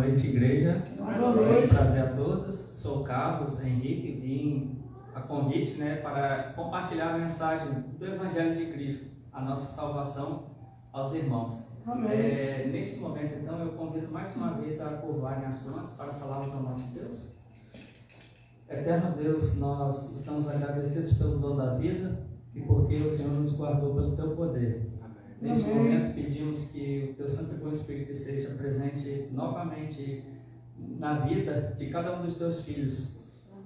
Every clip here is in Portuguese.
noite, igreja. Boa noite. Prazer a todos. Sou o Carlos Henrique, vim a convite, para compartilhar a mensagem do Evangelho de Cristo, a nossa salvação aos irmãos. Neste momento, então, eu convido mais uma vez a curvarem as mãos para falarmos ao nosso Deus. Eterno Deus, nós estamos agradecidos pelo dom da vida e porque o Senhor nos guardou pelo Teu poder. Neste momento pedimos que o Teu Santo e Bom Espírito esteja presente novamente na vida de cada um dos Teus filhos.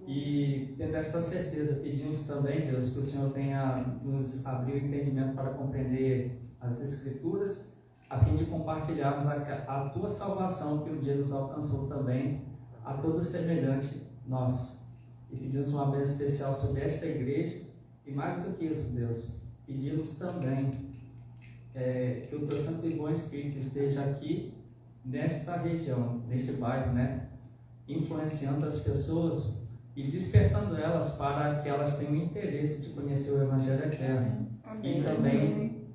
E tendo esta certeza, pedimos também, Deus, que o Senhor venha nos abrir o entendimento para compreender as Escrituras, a fim de compartilharmos a Tua salvação que um dia nos alcançou também a todo semelhante nosso. E pedimos uma bênção especial sobre esta igreja e mais do que isso, Deus, pedimos também que o Teu Santo e Bom Espírito esteja aqui nesta região, neste bairro, influenciando as pessoas e despertando elas para que elas tenham interesse de conhecer o Evangelho eterno. Amém. E também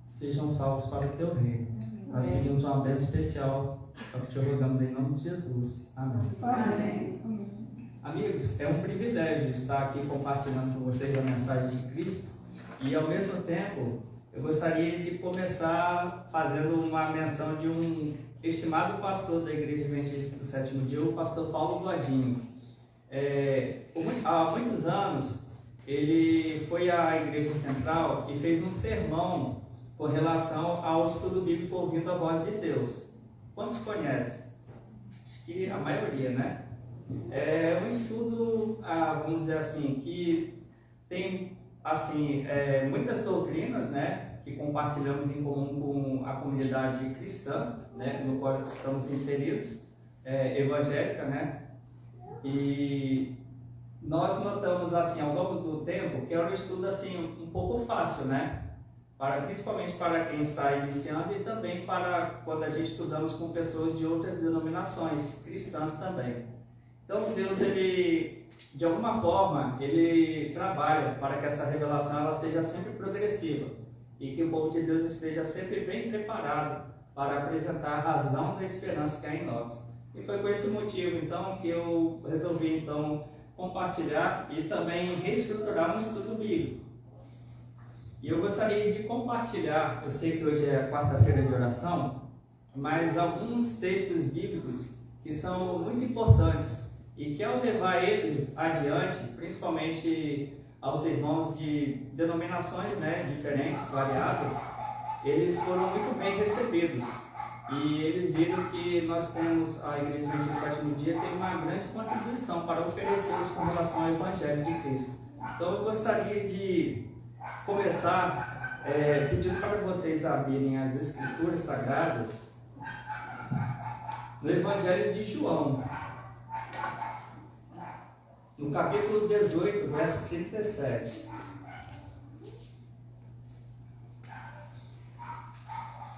sejam salvos para o Teu reino. Nós pedimos uma bênção especial, é o que te rogamos em nome de Jesus. Amém. Amém. Amigos, é um privilégio estar aqui compartilhando com vocês a mensagem de Cristo e, ao mesmo tempo, eu gostaria de começar fazendo uma menção de um estimado pastor da Igreja Adventista do Sétimo Dia, o pastor Paulo Godinho. Há muitos anos, ele foi à Igreja Central e fez um sermão com relação ao estudo bíblico ouvindo a voz de Deus. Quantos conhecem? Acho que a maioria, É um estudo, vamos dizer assim, que tem muitas doutrinas, que compartilhamos em comum com a comunidade cristã, no qual estamos inseridos, evangélica, e nós notamos ao longo do tempo que é um estudo um pouco fácil, principalmente para quem está iniciando e também para quando a gente estudamos com pessoas de outras denominações cristãs também. Então Deus, ele de alguma forma, ele trabalha para que essa revelação ela seja sempre progressiva e que o povo de Deus esteja sempre bem preparado para apresentar a razão da esperança que há em nós. E foi com esse motivo, então, que eu resolvi, compartilhar e também reestruturar um estudo bíblico. E eu gostaria de compartilhar, eu sei que hoje é quarta-feira de oração, mas alguns textos bíblicos que são muito importantes e que ao levar eles adiante, principalmente aos irmãos de denominações diferentes, variadas, eles foram muito bem recebidos. E eles viram que nós temos, a Igreja Adventista do Sétimo Dia tem uma grande contribuição para oferecê-los com relação ao Evangelho de Cristo. Então eu gostaria de começar pedindo para vocês abrirem as Escrituras Sagradas no Evangelho de João, no capítulo 18, verso 37.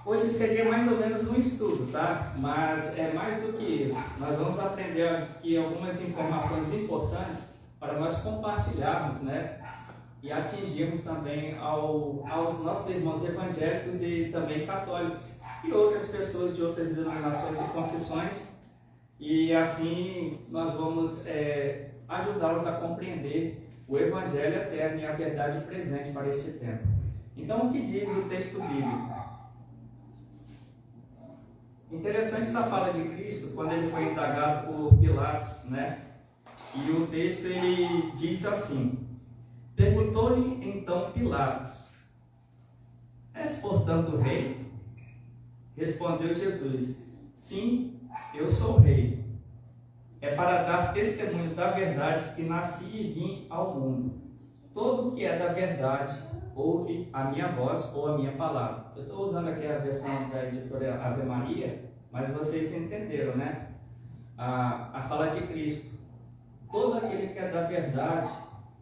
Hoje seria mais ou menos um estudo, mas é mais do que isso. Nós vamos aprender aqui algumas informações importantes para nós compartilharmos, e atingirmos também aos nossos irmãos evangélicos e também católicos e outras pessoas de outras denominações e confissões. E assim nós vamos ajudá-los a compreender o Evangelho eterno e a verdade presente para este tempo. Então, o que diz o texto bíblico? Interessante essa fala de Cristo quando ele foi indagado por Pilatos, E o texto ele diz assim: perguntou-lhe então Pilatos: és portanto rei? Respondeu Jesus: sim, eu sou rei. É para dar testemunho da verdade que nasci e vim ao mundo. Todo o que é da verdade ouve a minha voz ou a minha palavra. Eu estou usando aqui a versão da editora Ave Maria, mas vocês entenderam, a fala de Cristo. Todo aquele que é da verdade,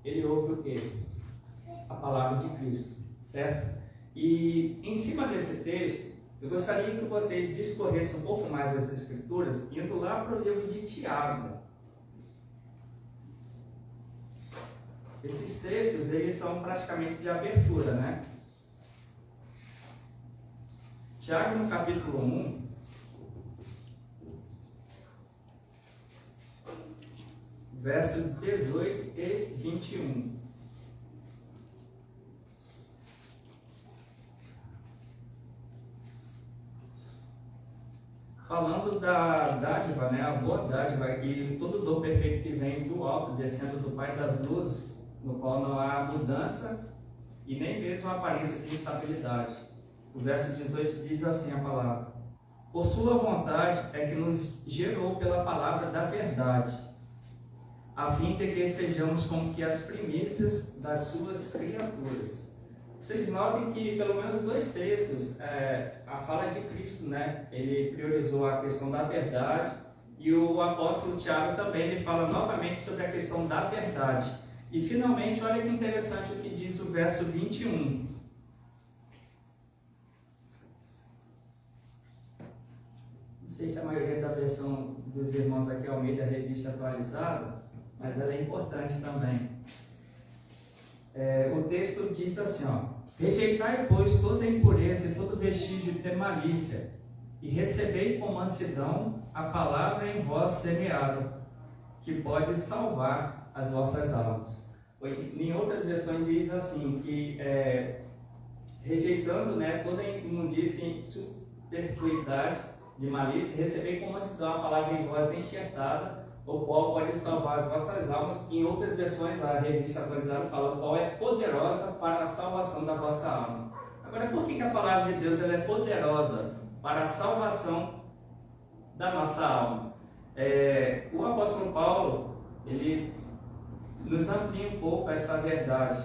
ele ouve o quê? A palavra de Cristo, certo? E em cima desse texto, eu gostaria que vocês discorressem um pouco mais as Escrituras, indo lá para o livro de Tiago. Esses textos, eles são praticamente de abertura, Tiago, no capítulo 1, versos 18 e 21. Falando da dádiva, né, a boa dádiva e todo dom perfeito que vem do alto, descendo do Pai das luzes, no qual não há mudança e nem mesmo a aparência de instabilidade. O verso 18 diz assim a palavra: por sua vontade é que nos gerou pela palavra da verdade, a fim de que sejamos como que as primícias das suas criaturas. Vocês notem que pelo menos 2 textos, a fala de Cristo, né? Ele priorizou a questão da verdade, e o apóstolo Tiago também ele fala novamente sobre a questão da verdade. E finalmente, olha que interessante o que diz o verso 21. Não sei se a maioria da versão dos irmãos aqui Almeida Revista Atualizada, mas ela é importante também. O texto diz assim, ó: rejeitai, pois, toda impureza e todo vestígio de malícia, e recebei com mansidão a palavra em vós semeada, que pode salvar as vossas almas. Em outras versões diz assim, que rejeitando, né, toda imundícia e superfluidade de malícia, recebei com mansidão a palavra em vós enxertada, o qual pode salvar as vossas almas. Em outras versões, a Revista Atualizada fala o qual é poderosa para a salvação da vossa alma. Agora, por que a palavra de Deus ela é poderosa para a salvação da nossa alma? O apóstolo Paulo, ele nos amplia um pouco essa verdade,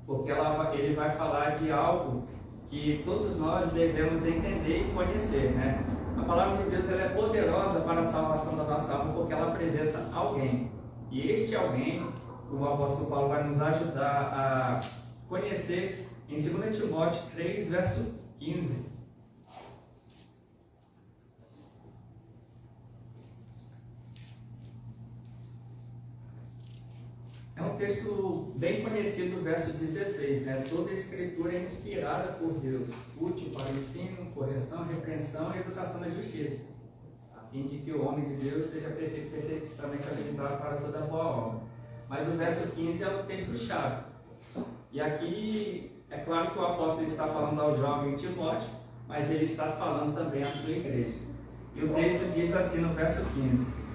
porque ele vai falar de algo que todos nós devemos entender e conhecer, né? A palavra de Deus ela é poderosa para a salvação da nossa alma, porque ela apresenta alguém. E este alguém, o apóstolo Paulo vai nos ajudar a conhecer em 2 Timóteo 3, verso 15. É um texto bem conhecido, verso 16, né? Toda a escritura é inspirada por Deus, útil para o ensino, correção, repreensão e educação na justiça, a fim de que o homem de Deus seja perfeitamente habilitado para toda boa obra. Mas o verso 15 é o texto-chave. E aqui, é claro que o apóstolo está falando ao jovem Timóteo, mas ele está falando também à sua igreja. E o texto diz assim no verso 15: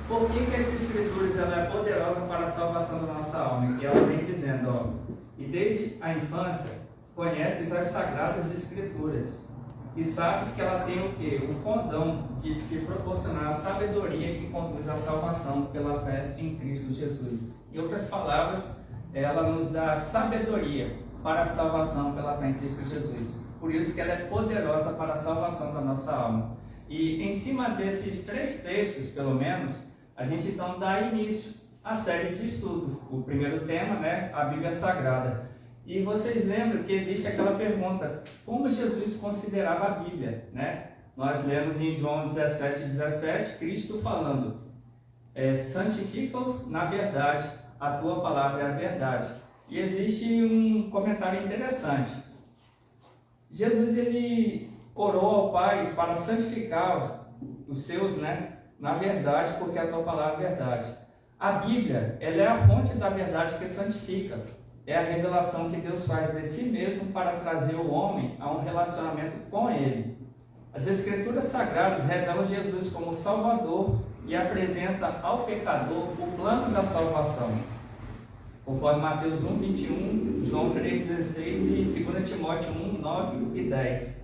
por que as Escrituras ela é poderosa para a salvação da nossa alma? E ela vem dizendo, ó: e desde a infância conheces as sagradas Escrituras, e sabes que ela tem o quê? O condão de te proporcionar a sabedoria que conduz à salvação pela fé em Cristo Jesus. Em outras palavras, ela nos dá sabedoria para a salvação pela fé em Cristo Jesus. Por isso que ela é poderosa para a salvação da nossa alma. E em cima desses 3 textos, pelo menos, a gente então dá início à série de estudo. O primeiro tema, né, a Bíblia Sagrada. E vocês lembram que existe aquela pergunta: como Jesus considerava a Bíblia, né? Nós lemos em João 17:17, Cristo falando: santifica-os na verdade, a tua palavra é a verdade. E existe um comentário interessante. Jesus ele orou ao Pai para santificar os seus, né, na verdade, porque a tua palavra é verdade. A Bíblia, ela é a fonte da verdade que santifica. É a revelação que Deus faz de si mesmo para trazer o homem a um relacionamento com Ele. As Escrituras Sagradas revelam Jesus como Salvador e apresenta ao pecador o plano da salvação, conforme Mateus 1:21, João 3:16 e 2 Timóteo 1:9 e 10.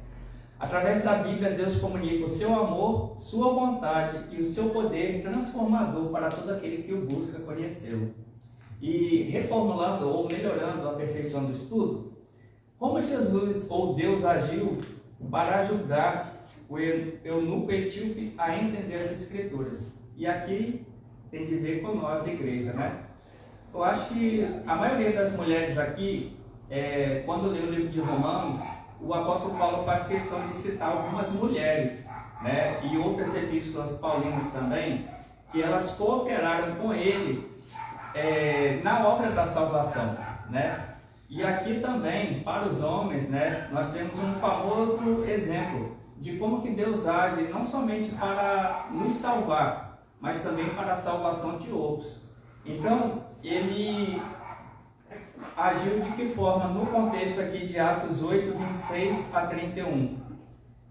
Através da Bíblia, Deus comunica o seu amor, sua vontade e o seu poder transformador para todo aquele que o busca conhecê-lo. E reformulando ou melhorando a perfeição do estudo, como Jesus ou Deus agiu para ajudar o eunuco etíope a entender as Escrituras. E aqui tem de ver com nós, igreja, né? Eu acho que a maioria das mulheres aqui, quando lê o livro de Romanos, o apóstolo Paulo faz questão de citar algumas mulheres, né, e outras epístolas paulinas também, que elas cooperaram com ele na obra da salvação, né? E aqui também, para os homens, né, nós temos um famoso exemplo de como que Deus age não somente para nos salvar, mas também para a salvação de outros. Então, ele agiu de que forma no contexto aqui de Atos 8, 26 a 31.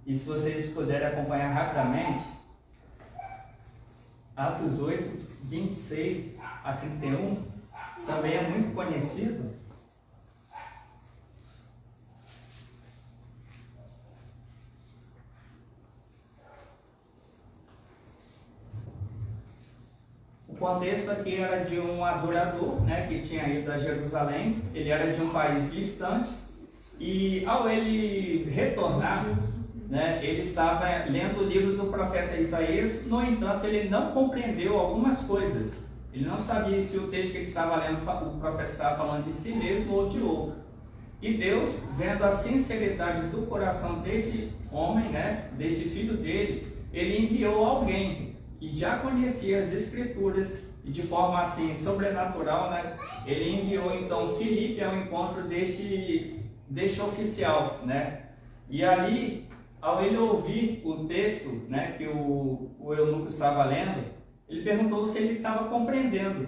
E se vocês puderem acompanhar rapidamente, Atos 8, 26 a 31, também é muito conhecido. O contexto aqui era de um adorador, né, que tinha ido a Jerusalém. Ele era de um país distante e ao ele retornar, né, ele estava lendo o livro do profeta Isaías. No entanto, ele não compreendeu algumas coisas. Ele não sabia se o texto que ele estava lendo, o profeta estava falando de si mesmo ou de outro. E Deus, vendo a sinceridade do coração deste homem, né, deste filho dele, ele enviou alguém que já conhecia as Escrituras e de forma assim sobrenatural, né, ele enviou então Filipe ao encontro deste oficial, né, e ali, ao ele ouvir o texto, né, que o eunuco estava lendo, ele perguntou se ele estava compreendendo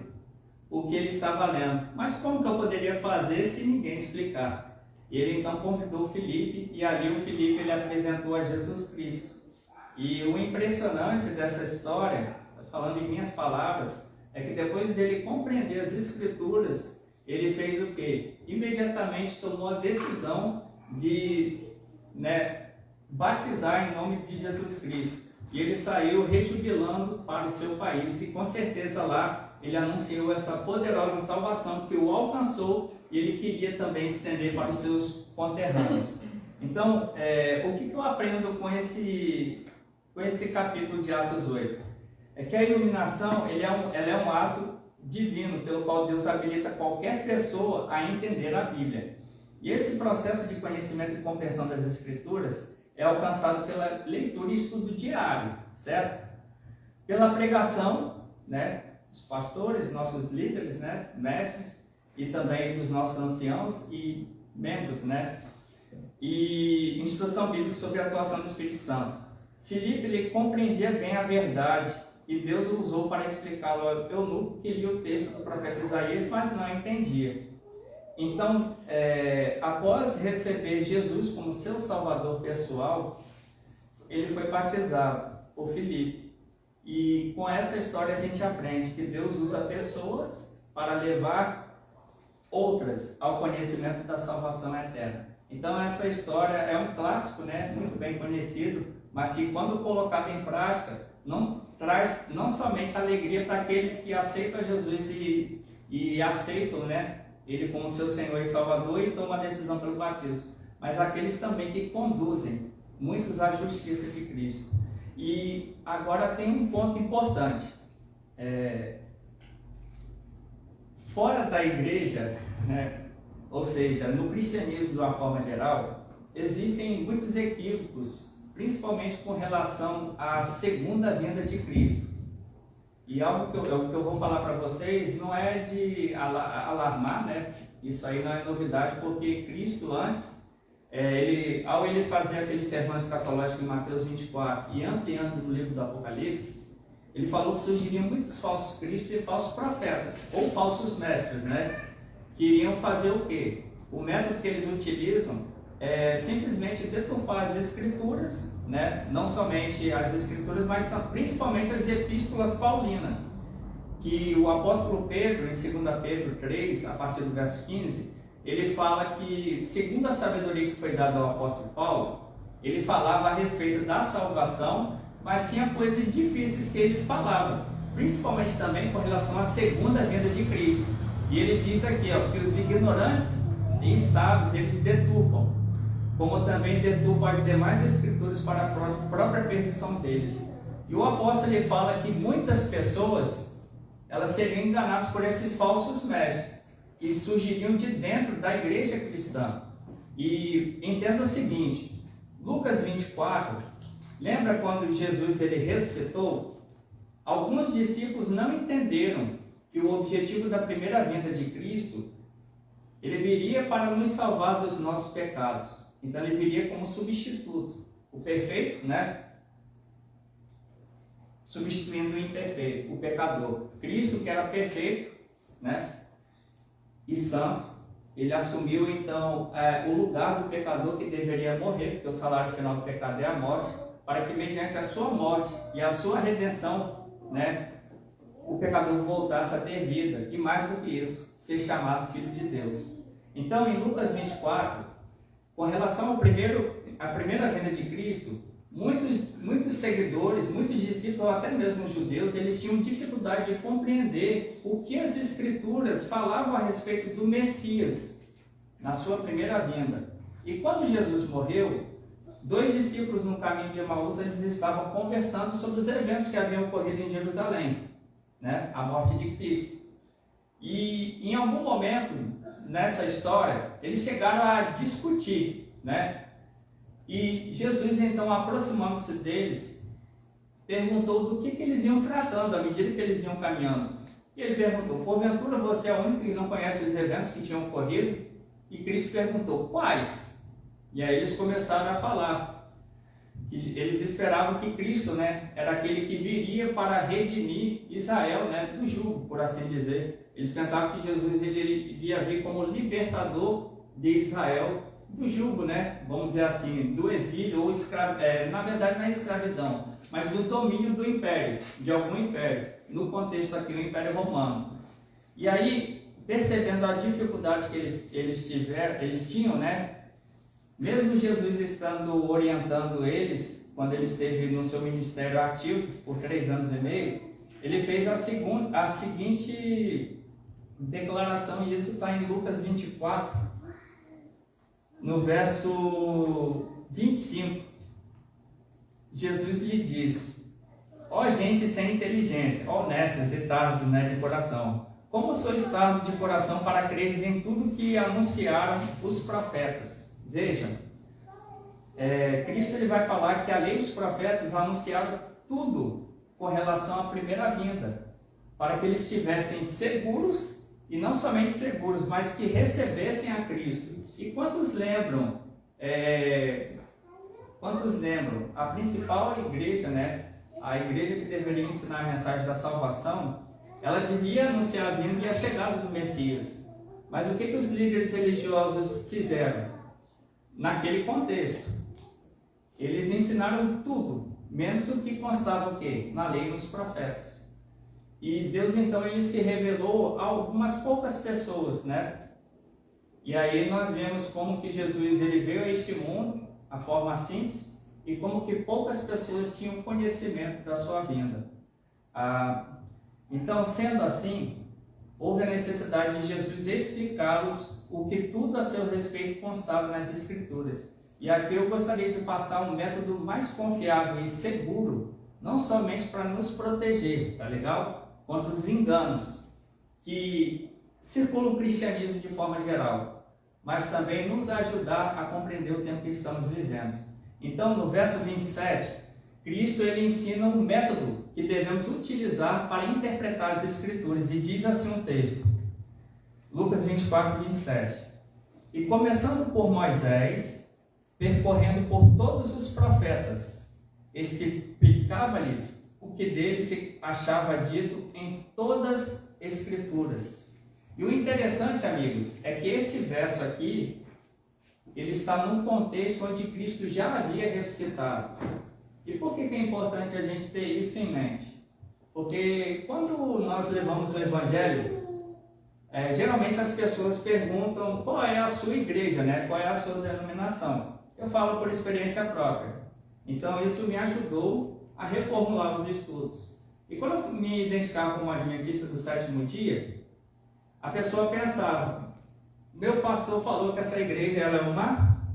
o que ele estava lendo. Mas como que eu poderia fazer se ninguém explicar? E ele então convidou Filipe, e ali o Filipe ele apresentou a Jesus Cristo. E o impressionante dessa história, falando em minhas palavras, é que depois dele compreender as Escrituras, ele fez o quê? Imediatamente tomou a decisão de, né, batizar em nome de Jesus Cristo. E ele saiu rejubilando para o seu país, e com certeza lá ele anunciou essa poderosa salvação que o alcançou, e ele queria também estender para os seus conterrâneos. Então, o que eu aprendo com esse capítulo de Atos 8? É que a iluminação ela é um ato divino, pelo qual Deus habilita qualquer pessoa a entender a Bíblia. E esse processo de conhecimento e compreensão das Escrituras é alcançado pela leitura e estudo diário, certo? Pela pregação, né, dos pastores, nossos líderes, né, mestres, e também dos nossos anciãos e membros, né, e instrução bíblica sobre a atuação do Espírito Santo. Filipe, ele compreendia bem a verdade, e Deus o usou para explicá-lo ao eunuco que lia o texto do profeta Isaías, mas não entendia. Então, após receber Jesus como seu salvador pessoal, ele foi batizado por Filipe. E com essa história a gente aprende que Deus usa pessoas para levar outras ao conhecimento da salvação eterna. Então essa história é um clássico, né, muito bem conhecido, mas que quando colocado em prática, traz não somente alegria para aqueles que aceitam Jesus e aceitam, né, Ele como seu Senhor e Salvador e tomam a decisão pelo batismo, mas aqueles também que conduzem muitos à justiça de Cristo. E agora tem um ponto importante. Fora da igreja, né, ou seja, no cristianismo de uma forma geral, existem muitos equívocos, principalmente com relação à segunda vinda de Cristo. E algo que eu vou falar para vocês não é de alarmar, né? Isso aí não é novidade, porque Cristo antes, ao ele fazer aquele sermão escatológico em Mateus 24 e ampliando no livro do Apocalipse, ele falou que surgiriam muitos falsos cristos e falsos profetas, ou falsos mestres, né? Que iriam fazer o quê? O método que eles utilizam é simplesmente deturpar as Escrituras, né? Não somente as Escrituras, mas principalmente as epístolas paulinas, que o apóstolo Pedro, em 2 Pedro 3, a partir do verso 15, ele fala que, segundo a sabedoria que foi dada ao apóstolo Paulo, ele falava a respeito da salvação, mas tinha coisas difíceis que ele falava, principalmente também com relação à segunda vinda de Cristo. E ele diz aqui, ó, que os ignorantes e instáveis, eles deturpam, como também deturpam as demais escrituras para a própria perdição deles. E o apóstolo ele fala que muitas pessoas, elas seriam enganadas por esses falsos mestres, que surgiriam de dentro da igreja cristã. E entenda o seguinte, Lucas 24, lembra quando Jesus ele ressuscitou? Alguns discípulos não entenderam que o objetivo da primeira vinda de Cristo, ele viria para nos salvar dos nossos pecados. Então ele viria como substituto, o perfeito, né? substituindo o imperfeito, o pecador. Cristo, que era perfeito, né, e santo, ele assumiu então o lugar do pecador que deveria morrer, porque o salário final do pecado é a morte, para que mediante a sua morte e a sua redenção, né, o pecador voltasse a ter vida, e mais do que isso, ser chamado filho de Deus. Então, em Lucas 24, com relação à primeira vinda de Cristo, muitos seguidores, muitos discípulos, até mesmo judeus, eles tinham dificuldade de compreender o que as Escrituras falavam a respeito do Messias na sua primeira vinda. E quando Jesus morreu, 2 discípulos no caminho de Emaús, eles estavam conversando sobre os eventos que haviam ocorrido em Jerusalém, né? A morte de Cristo. E em algum momento nessa história, eles chegaram a discutir, né? E Jesus, então, aproximando-se deles, perguntou do que eles iam tratando à medida que eles iam caminhando. E ele perguntou: porventura você é o único que não conhece os eventos que tinham ocorrido? E Cristo perguntou: quais? E aí eles começaram a falar que eles esperavam que Cristo, né, era aquele que viria para redimir Israel, né, do jugo, por assim dizer. Eles pensavam que Jesus ele iria vir como libertador de Israel do jugo, né, vamos dizer assim, do exílio, ou na verdade não é escravidão, mas do domínio do império, de algum império, no contexto aqui o Império Romano. E aí, percebendo a dificuldade que eles tinham, né, mesmo Jesus estando orientando eles, quando ele esteve no seu ministério ativo por 3 anos e meio, ele fez a seguinte declaração, e isso está em Lucas 24, no verso 25. Jesus lhe disse: ó gente sem inteligência, honestos e tardos, né, de coração, como sois tardos de coração para creres em tudo que anunciaram os profetas? Vejam, Cristo ele vai falar que a lei dos profetas anunciaram tudo com relação à primeira vinda, para que eles estivessem seguros, e não somente seguros, mas que recebessem a Cristo. E quantos lembram a principal igreja, né, a igreja que deveria ensinar a mensagem da salvação, ela devia anunciar a vinda e a chegada do Messias. Mas o que os líderes religiosos fizeram? Naquele contexto, eles ensinaram tudo, menos o que constava o quê? Na lei e nos profetas. E Deus então ele se revelou a algumas poucas pessoas, né? E aí nós vemos como que Jesus ele veio a este mundo, a forma simples, e como que poucas pessoas tinham conhecimento da sua vinda. Então, sendo assim, houve a necessidade de Jesus explicar-los o que tudo a seu respeito constava nas Escrituras. E aqui eu gostaria de passar um método mais confiável e seguro, não somente para nos proteger, tá legal? Contra os enganos que circulam o cristianismo de forma geral, mas também nos ajudar a compreender o tempo que estamos vivendo. Então, no verso 27, Cristo ele ensina um método que devemos utilizar para interpretar as Escrituras, e diz assim um texto, Lucas 24, 27. E começando por Moisés, percorrendo por todos os profetas, explicava-lhes o que dele se achava dito em todas as Escrituras. E o interessante, amigos, é que este verso aqui, ele está num contexto onde Cristo já havia ressuscitado. E por que é importante a gente ter isso em mente? Porque quando nós levamos o Evangelho, geralmente as pessoas perguntam qual é a sua igreja, né? Qual é a sua denominação. Eu falo por experiência própria. Então isso me ajudou a reformular os estudos. E quando eu me identificava como adventista do 7º dia, a pessoa pensava, meu pastor falou que essa igreja ela é uma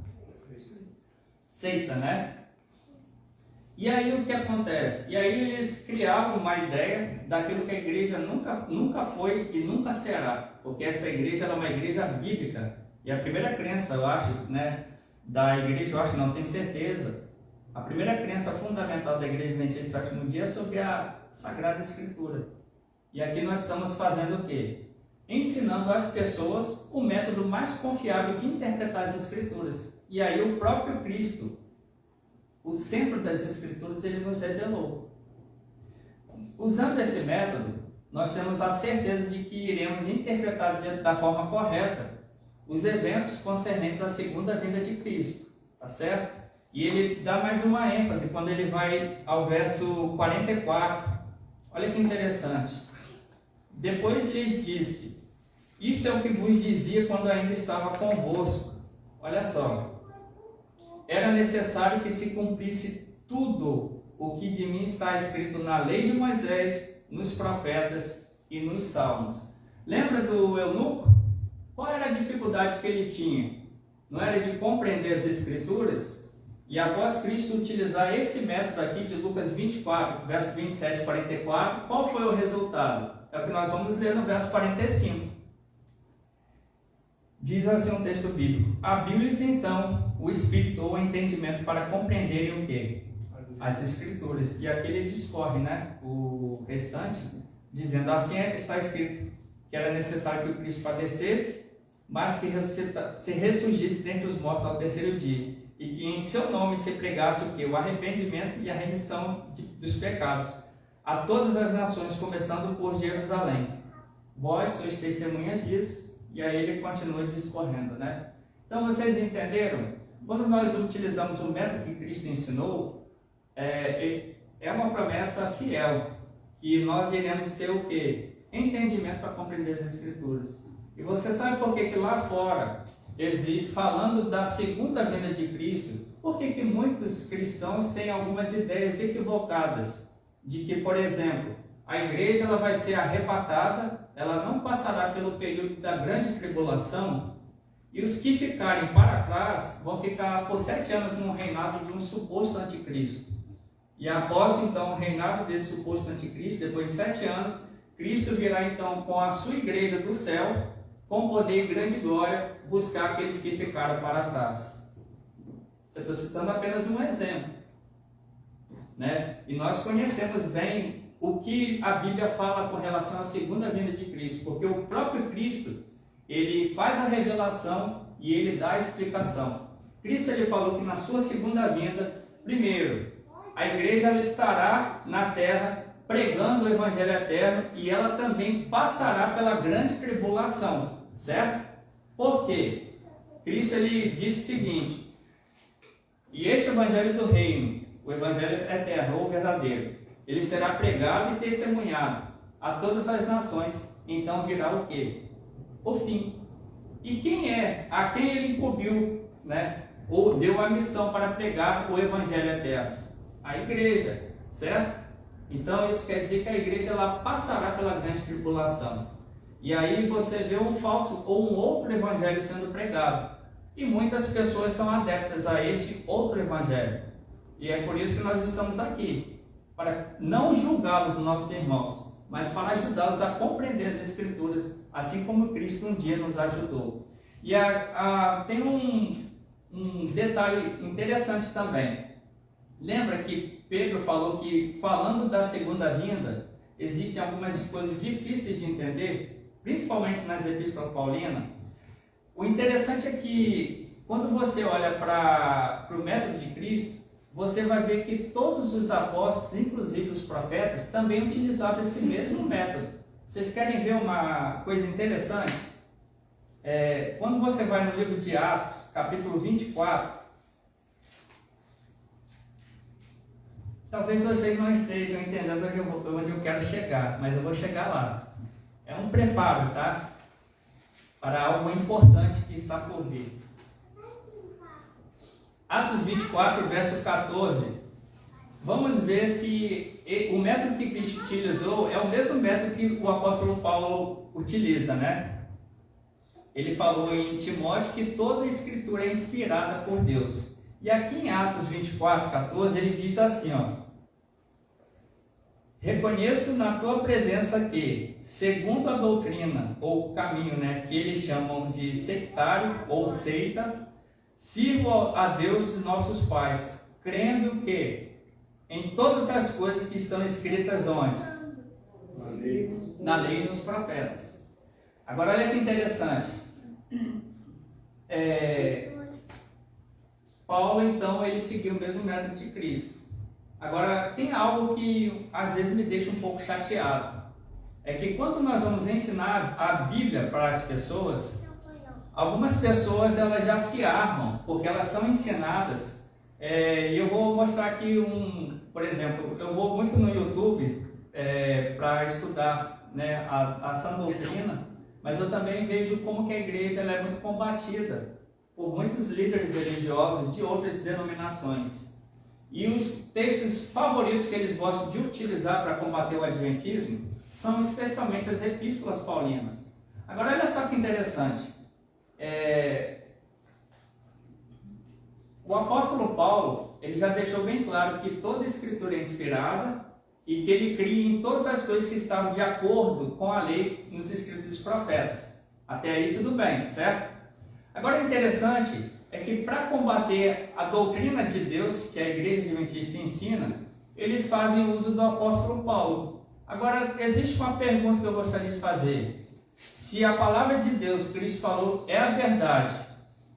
seita, né? E aí o que acontece? E aí eles criavam uma ideia daquilo que a igreja nunca foi e nunca será, porque essa igreja ela é uma igreja bíblica. E a primeira crença, eu acho, né, da igreja, eu acho, não tenho certeza, a primeira crença fundamental da igreja adventista do 7º dia é sobre a Sagrada Escritura. E aqui nós estamos fazendo o quê? Ensinando às pessoas o método mais confiável de interpretar as Escrituras. E aí o próprio Cristo, o centro das Escrituras, ele nos revelou. Usando esse método, nós temos a certeza de que iremos interpretar da forma correta os eventos concernentes à segunda vinda de Cristo, tá certo? E ele dá mais uma ênfase quando ele vai ao verso 44. Olha que interessante. Depois lhes disse: isto é o que vos dizia quando ainda estava convosco. Olha só. Era necessário que se cumprisse tudo o que de mim está escrito na lei de Moisés, nos profetas e nos salmos. Lembra do eunuco? Qual era a dificuldade que ele tinha? Não era de compreender as escrituras? E após Cristo utilizar esse método aqui de Lucas 24, verso 27 e 44, qual foi o resultado? É o que nós vamos ler no verso 45. Diz assim um texto bíblico: abriu-lhes então o Espírito ou o entendimento para compreenderem o quê? As Escrituras. E aqui ele discorre, né? O restante, dizendo: assim está escrito que era necessário que o Cristo padecesse, mas que se ressurgisse dentre os mortos ao terceiro dia, e que em seu nome se pregasse o quê? O arrependimento e a remissão dos pecados a todas as nações, começando por Jerusalém. Vós sois testemunhas disso. E aí ele continua discorrendo, né? Então vocês entenderam? Quando nós utilizamos o método que Cristo ensinou, é uma promessa fiel, que nós iremos ter o quê? Entendimento para compreender as Escrituras. E você sabe por que lá fora existe, falando da segunda vinda de Cristo, por que muitos cristãos têm algumas ideias equivocadas de que, por exemplo, a igreja ela vai ser arrebatada, ela não passará pelo período da grande tribulação, e os que ficarem para trás vão ficar por 7 anos no reinado de um suposto anticristo. E após então o reinado desse suposto anticristo, depois de 7 anos, Cristo virá então com a sua igreja do céu, com poder e grande glória, buscar aqueles que ficaram para trás. Eu estou citando apenas um exemplo, né? E nós conhecemos bem o que a Bíblia fala com relação à segunda vinda de Cristo, porque o próprio Cristo, ele faz a revelação e ele dá a explicação. Cristo ele falou que na sua segunda vinda, primeiro, a igreja ela estará na terra pregando o evangelho eterno e ela também passará pela grande tribulação, certo? Por quê? Cristo ele disse o seguinte: e este evangelho do reino, o evangelho eterno ou verdadeiro, ele será pregado e testemunhado a todas as nações, então virá o quê? O fim. E quem é? A quem ele incumbiu, né? Ou deu a missão para pregar o evangelho eterno? A igreja, certo? Então isso quer dizer que a igreja ela passará pela grande tribulação. E aí você vê um falso ou um outro evangelho sendo pregado. E muitas pessoas são adeptas a este outro evangelho. E é por isso que nós estamos aqui, para não julgá-los, nossos irmãos, mas para ajudá-los a compreender as Escrituras, assim como Cristo um dia nos ajudou. E tem um detalhe interessante também. Lembra que Pedro falou que, falando da segunda vinda, existem algumas coisas difíceis de entender, principalmente nas epístolas paulinas. O interessante é que, quando você olha para o método de Cristo, você vai ver que todos os apóstolos, inclusive os profetas, também utilizavam esse mesmo método. Vocês querem ver uma coisa interessante? Quando você vai no livro de Atos, capítulo 24, talvez vocês não estejam entendendo onde eu quero chegar, mas eu vou chegar lá. É um preparo, tá? Para algo importante que está por vir. Atos 24, verso 14. Vamos ver se o método que Cristo utilizou é o mesmo método que o apóstolo Paulo utiliza, né? Ele falou em Timóteo que toda a escritura é inspirada por Deus. E aqui em Atos 24, 14, ele diz assim, ó: reconheço na tua presença que, segundo a doutrina, ou caminho, né, que eles chamam de sectário ou seita, sirvo a Deus dos nossos pais, crendo que em todas as coisas que estão escritas onde? Na lei e nos profetas. Agora olha que interessante. Paulo então ele seguiu o mesmo método de Cristo. Agora, tem algo que às vezes me deixa um pouco chateado. É que quando nós vamos ensinar a Bíblia para as pessoas, algumas pessoas elas já se armam, porque elas são ensinadas. E eu vou mostrar aqui por exemplo, eu vou muito no YouTube para estudar, né, a sã doutrina, mas eu também vejo como que a igreja ela é muito combatida por muitos líderes religiosos de outras denominações. E os textos favoritos que eles gostam de utilizar para combater o adventismo são especialmente as epístolas paulinas. Agora, olha só que interessante. O apóstolo Paulo, ele já deixou bem claro que toda escritura é inspirada e que ele cria em todas as coisas que estavam de acordo com a lei nos escritos dos profetas. Até aí tudo bem, certo? Agora, o interessante é que para combater a doutrina de Deus, que a igreja adventista ensina, eles fazem uso do apóstolo Paulo. Agora, existe uma pergunta que eu gostaria de fazer. Se a palavra de Deus, Cristo falou, é a verdade,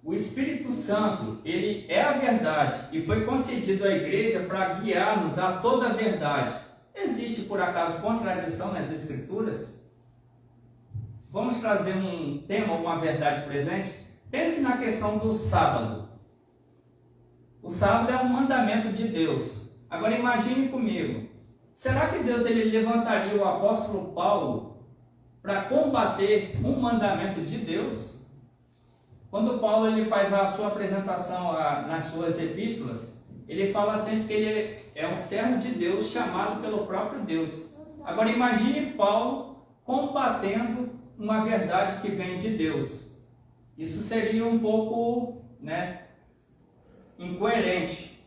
o Espírito Santo, ele é a verdade e foi concedido à igreja para guiar-nos a toda a verdade. Existe, por acaso, contradição nas Escrituras? Vamos trazer um tema, uma verdade presente? Pense na questão do sábado. O sábado é um mandamento de Deus. Agora imagine comigo. Será que Deus ele levantaria o apóstolo Paulo para combater um mandamento de Deus? Quando Paulo ele faz a sua apresentação nas suas epístolas, ele fala sempre que ele é um servo de Deus chamado pelo próprio Deus. Agora imagine Paulo combatendo uma verdade que vem de Deus. Isso seria um pouco, incoerente,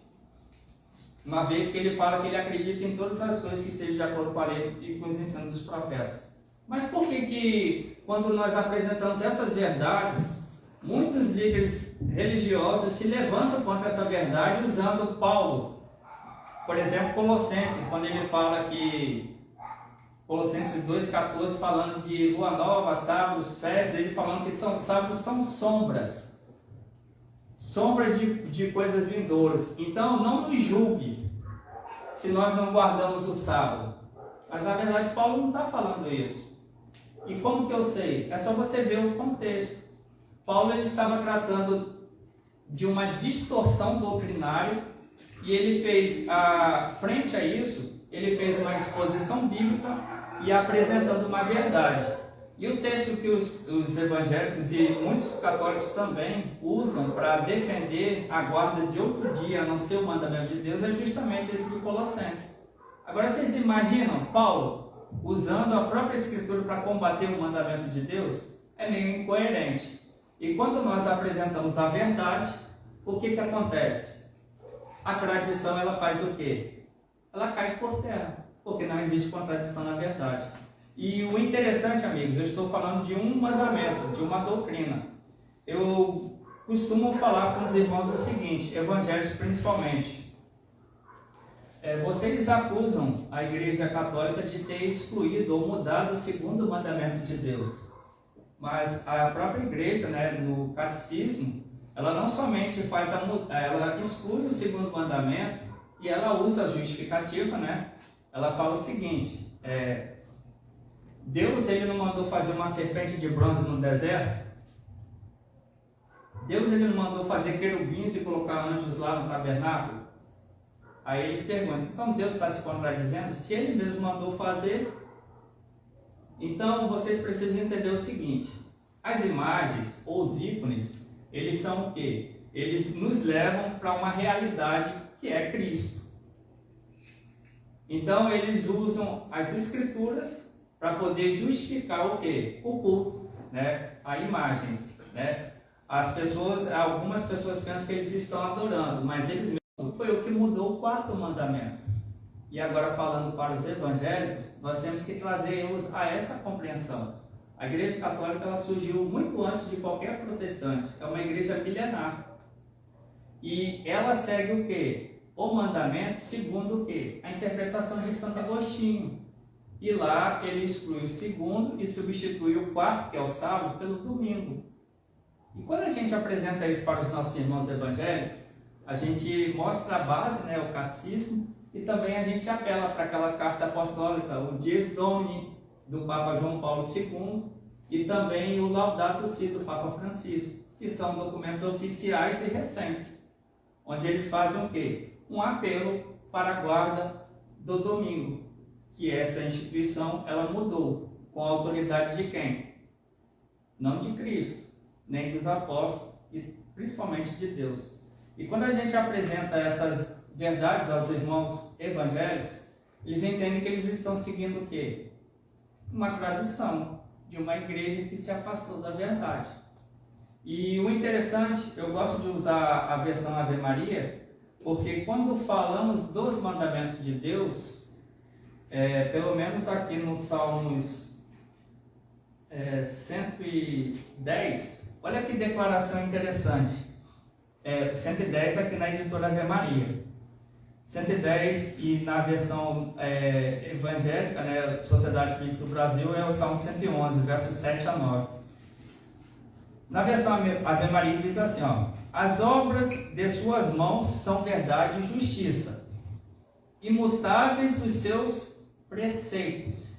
uma vez que ele fala que ele acredita em todas as coisas que estejam de acordo com a lei e com os ensinos dos profetas. Mas por que quando nós apresentamos essas verdades, muitos líderes religiosos se levantam contra essa verdade usando Paulo? Por exemplo, Colossenses, quando ele fala que Colossenses 2,14, falando de lua nova, sábados, festas, ele falando que sábados são sombras de coisas vindouras. Então, não nos julgue se nós não guardamos o sábado. Mas, na verdade, Paulo não está falando isso. E como que eu sei? É só você ver o contexto. Paulo ele estava tratando de uma distorção doutrinária e ele fez, frente a isso, ele fez uma exposição bíblica e apresentando uma verdade. E o texto que os evangélicos e muitos católicos também usam para defender a guarda de outro dia, a não ser o mandamento de Deus, é justamente esse de Colossenses. Agora vocês imaginam Paulo usando a própria escritura para combater o mandamento de Deus? É meio incoerente. E quando nós apresentamos a verdade, o que acontece? A tradição ela faz o quê? Ela cai por terra, porque não existe contradição na verdade. E o interessante, amigos, eu estou falando de um mandamento, de uma doutrina. Eu costumo falar com os irmãos o seguinte, evangélicos principalmente. Vocês acusam a Igreja Católica de ter excluído ou mudado o segundo mandamento de Deus. Mas a própria Igreja, no catecismo, ela não somente ela exclui o segundo mandamento e ela usa a justificativa, Ela fala o seguinte, Deus ele não mandou fazer uma serpente de bronze no deserto? Deus ele não mandou fazer querubins e colocar anjos lá no tabernáculo? Aí eles perguntam, então Deus está se contradizendo? Se ele mesmo mandou fazer, então vocês precisam entender o seguinte, as imagens ou os ícones, eles são o quê? Eles nos levam para uma realidade que é Cristo. Então eles usam as escrituras para poder justificar o quê? O culto, a imagens, algumas pessoas pensam que eles estão adorando, mas eles mesmos, foi o que mudou o quarto mandamento. E agora falando para os evangélicos, nós temos que trazer-os a esta compreensão. A Igreja Católica ela surgiu muito antes de qualquer protestante, é uma igreja milenar. E ela segue o quê? O mandamento segundo o quê? A interpretação de Santo Agostinho. E lá ele exclui o segundo e substitui o quarto, que é o sábado, pelo domingo. E quando a gente apresenta isso para os nossos irmãos evangélicos, a gente mostra a base, o catecismo, E também a gente apela para aquela carta apostólica, o Dies Domini, do Papa João Paulo II, e também o Laudato Si, do Papa Francisco, que são documentos oficiais e recentes, onde eles fazem o quê? Um apelo para a guarda do domingo, que essa instituição ela mudou, com a autoridade de quem? Não de Cristo, nem dos apóstolos, e principalmente de Deus. E quando a gente apresenta essas verdades aos irmãos evangélicos, eles entendem que eles estão seguindo o quê? Uma tradição de uma igreja que se afastou da verdade. E o interessante, eu gosto de usar a versão Ave Maria, porque quando falamos dos mandamentos de Deus, pelo menos aqui no Salmos 110, olha que declaração interessante. 110 aqui na editora Ave Maria. 110 e na versão evangélica, né, Sociedade Bíblica do Brasil, é o Salmo 111, versos 7 a 9. Na versão Ave Maria diz assim, ó: as obras de suas mãos são verdade e justiça, imutáveis os seus preceitos,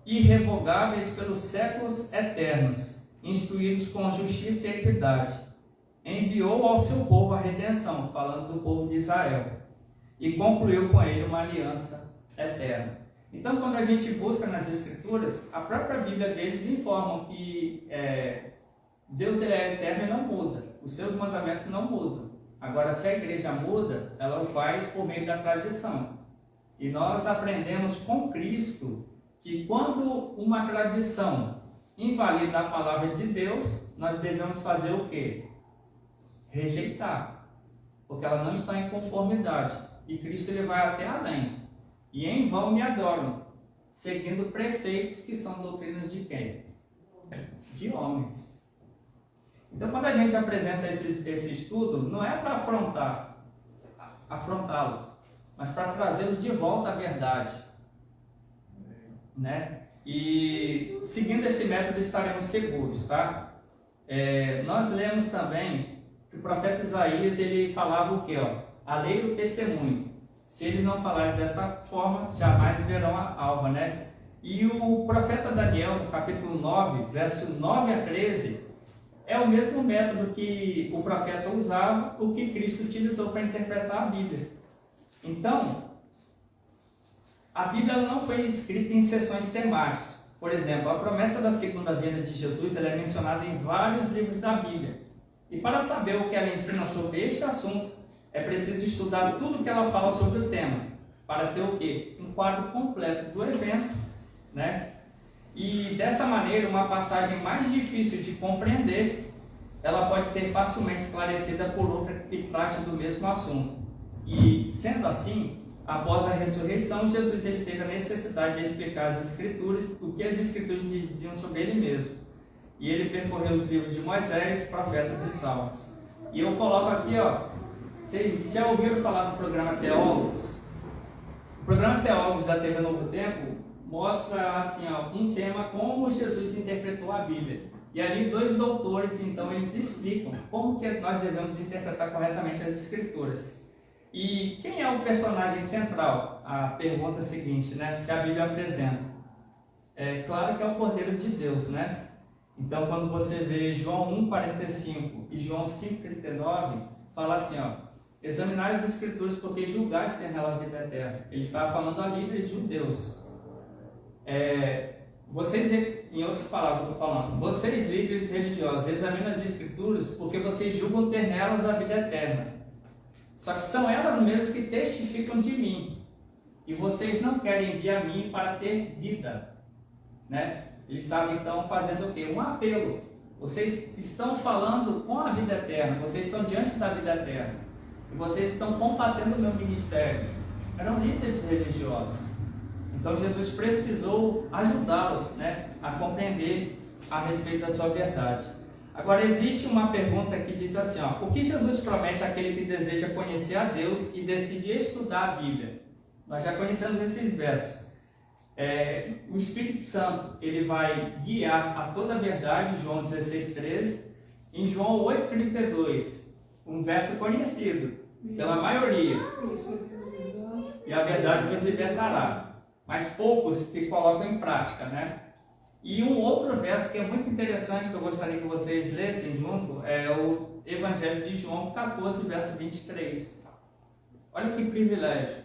irrevogáveis pelos séculos eternos, instruídos com justiça e equidade. Enviou ao seu povo a redenção, falando do povo de Israel, e concluiu com ele uma aliança eterna. Então, quando a gente busca nas Escrituras, a própria Bíblia deles informa que Deus ele é eterno e não muda. Os seus mandamentos não mudam. Agora, se a igreja muda, ela o faz por meio da tradição. E nós aprendemos com Cristo que quando uma tradição invalida a palavra de Deus, nós devemos fazer o quê? Rejeitar. Porque ela não está em conformidade. E Cristo ele vai até além. E em vão me adoram, seguindo preceitos que são doutrinas de quem? De homens. Então, quando a gente apresenta esse estudo, não é para afrontá-los, mas para trazê-los de volta à verdade. Né? E seguindo esse método estaremos seguros, tá? Nós lemos também que o profeta Isaías ele falava o quê? A lei e o testemunho. Se eles não falarem dessa forma, jamais verão a alva, né? E o profeta Daniel, no capítulo 9, verso 9 a 13, é o mesmo método que o profeta usava, o que Cristo utilizou para interpretar a Bíblia. Então, a Bíblia não foi escrita em seções temáticas. Por exemplo, a promessa da segunda vinda de Jesus ela é mencionada em vários livros da Bíblia. E para saber o que ela ensina sobre este assunto, é preciso estudar tudo que ela fala sobre o tema, para ter o quê? Um quadro completo do evento, né? E dessa maneira, uma passagem mais difícil de compreender, ela pode ser facilmente esclarecida por outra que trate do mesmo assunto. E, sendo assim, após a ressurreição, Jesus ele teve a necessidade de explicar as Escrituras, o que as Escrituras diziam sobre ele mesmo. E ele percorreu os livros de Moisés, profetas e salmos. E eu coloco aqui, vocês já ouviram falar do programa Teólogos? O programa Teólogos da TV Novo Tempo mostra assim, um tema como Jesus interpretou a Bíblia. E ali 2 doutores, então, eles explicam como que nós devemos interpretar corretamente as Escrituras. E quem é o personagem central? A pergunta seguinte, né, que a Bíblia apresenta. É claro que é o Cordeiro de Deus, né? Então, quando você vê João 1,45 e João 5,39, fala assim, examinai as Escrituras porque julgais ter nela a vida eterna. Ele estava falando ali de judeus. Vocês, em outras palavras, eu estou falando, vocês líderes religiosos, examinam as Escrituras porque vocês julgam ter nelas a vida eterna. Só que são elas mesmas que testificam de mim. E vocês não querem vir a mim para ter vida. Né? Ele estava então fazendo o quê? Um apelo. Vocês estão falando com a vida eterna, vocês estão diante da vida eterna. E vocês estão combatendo o meu ministério. Eram líderes religiosos. Então Jesus precisou ajudá-los, né, a compreender a respeito da sua verdade. Agora existe uma pergunta que diz assim, o que Jesus promete àquele que deseja conhecer a Deus e decide estudar a Bíblia? Nós já conhecemos esses versos. O Espírito Santo ele vai guiar a toda a verdade, João 16,13. Em João 8,32, um verso conhecido pela maioria. e a verdade vos libertará. Mas poucos que colocam em prática, né? E um outro verso que é muito interessante, que eu gostaria que vocês lessem junto, é o Evangelho de João 14, verso 23. Olha que privilégio.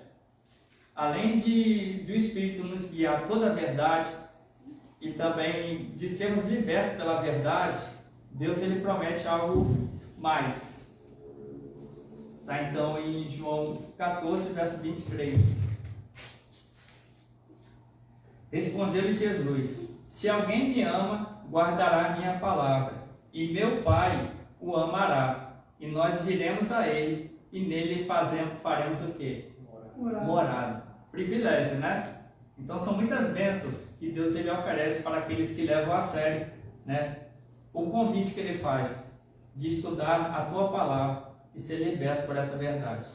Além do Espírito nos guiar toda a verdade e também de sermos libertos pela verdade, Deus ele promete algo mais. Está então em João 14, verso 23. Respondeu-lhe Jesus: se alguém me ama, guardará a minha palavra, e meu Pai o amará, e nós viremos a ele, e nele faremos o quê? Morada. Privilégio, né? Então são muitas bênçãos que Deus ele oferece para aqueles que levam a sério, né? O convite que ele faz de estudar a tua palavra e ser liberto por essa verdade.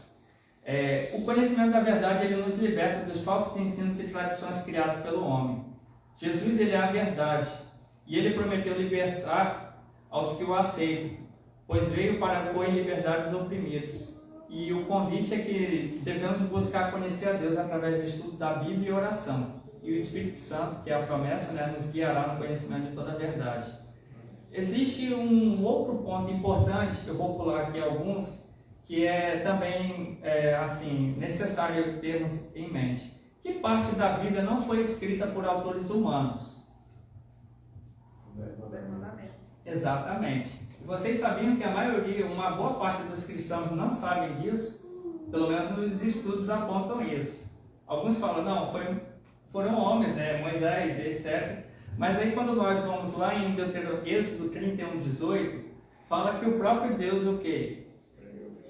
O conhecimento da verdade ele nos liberta dos falsos ensinos e tradições criados pelo homem. Jesus ele é a verdade e ele prometeu libertar aos que o aceitam, pois veio para pôr em liberdade os oprimidos. E o convite é que devemos buscar conhecer a Deus através do estudo da Bíblia e oração. E o Espírito Santo, que é a promessa, né, nos guiará no conhecimento de toda a verdade. Existe um outro ponto importante, que eu vou pular aqui alguns, que é também necessário termos em mente. Que parte da Bíblia não foi escrita por autores humanos? Exatamente. Vocês sabiam que a maioria, uma boa parte dos cristãos não sabem disso? Pelo menos nos estudos apontam isso. Alguns falam, não, foram homens, né, Moisés, etc. Mas aí quando nós vamos lá em Êxodo 31, 18, fala que o próprio Deus o quê?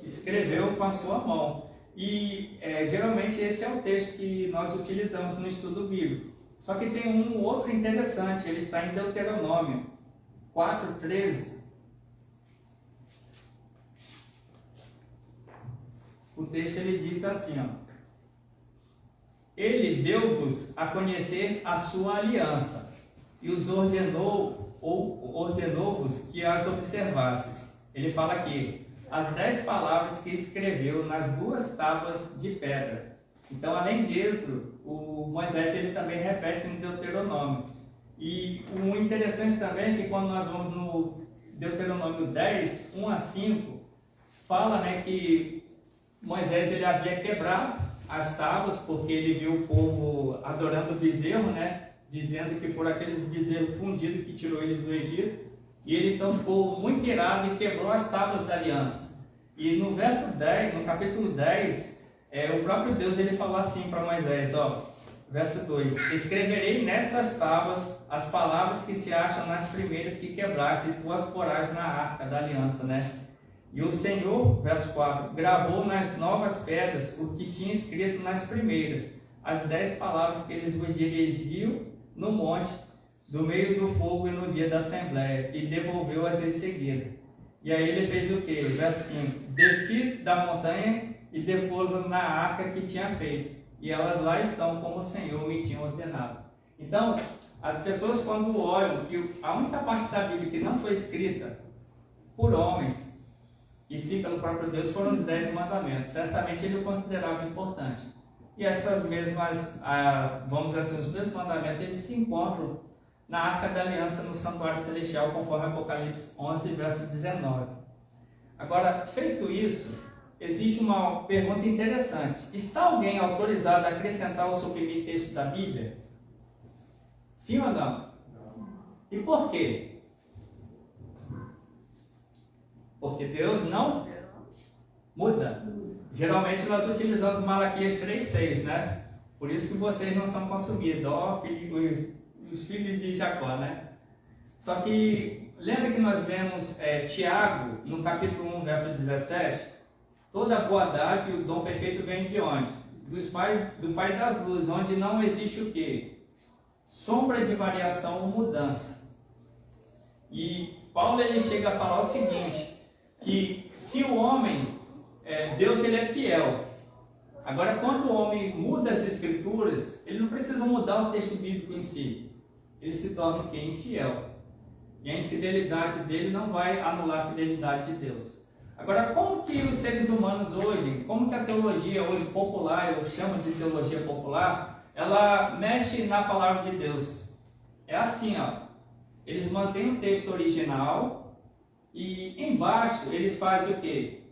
Escreveu com a sua mão. E geralmente esse é o texto que nós utilizamos no estudo bíblico. Só que tem um outro interessante, ele está em Deuteronômio 4:13. O texto ele diz assim, ó: ele deu-vos a conhecer a sua aliança e os ordenou-vos que as observasses. Ele fala aqui, as 10 palavras que escreveu nas 2 tábuas de pedra. Então, além de Êxodo, o Moisés ele também repete no Deuteronômio. E o interessante também é que quando nós vamos no Deuteronômio 10, 1 a 5, fala, né, que Moisés ele havia quebrado as tábuas porque ele viu o povo adorando o bezerro, né, dizendo que foram aqueles bezerros fundidos que tirou eles do Egito. E ele então ficou muito irado e quebrou as tábuas da aliança. E no verso 10, no capítulo 10, o próprio Deus ele falou assim para Moisés, ó, verso 2: escreverei nestas tábuas as palavras que se acham nas primeiras que quebraste, e tu as porás na arca da aliança, né? E o Senhor, verso 4, gravou nas novas pedras o que tinha escrito nas primeiras, as 10 palavras que eles vos dirigiu no monte, do meio do fogo e no dia da assembleia, e devolveu-as em seguida. E aí ele fez o que? Verso 5: desci da montanha e depôs na arca que tinha feito, e elas lá estão como o Senhor me tinha ordenado. Então, as pessoas quando olham que a única parte da Bíblia que não foi escrita por homens, e sim pelo próprio Deus, foram os 10 mandamentos. Certamente ele o considerava importante. E essas mesmas, vamos dizer assim, os mesmos mandamentos, eles se encontram na Arca da Aliança no Santuário Celestial, conforme Apocalipse 11, verso 19. Agora, feito isso, existe uma pergunta interessante. Está alguém autorizado a acrescentar ou suprimir texto da Bíblia? Sim ou não? E por quê? Porque Deus não muda. Geralmente nós utilizamos Malaquias 3:6, né? Por isso que vocês não são consumidos, ó, os filhos de Jacó, né? Só que, lembra que nós vemos Tiago, no capítulo 1, verso 17? Toda boa dádiva e o dom perfeito vem de onde? Do Pai das luzes, onde não existe o quê? Sombra de variação ou mudança. E Paulo ele chega a falar o seguinte, que se o homem, Deus ele é fiel. Agora, quando o homem muda as escrituras, ele não precisa mudar o texto bíblico em si. Ele se torna infiel. E a infidelidade dele não vai anular a fidelidade de Deus. Agora, como que os seres humanos hoje, como que a teologia hoje popular, eu chamo de teologia popular, ela mexe na palavra de Deus? É assim, ó. Eles mantêm o texto original e embaixo eles fazem o quê?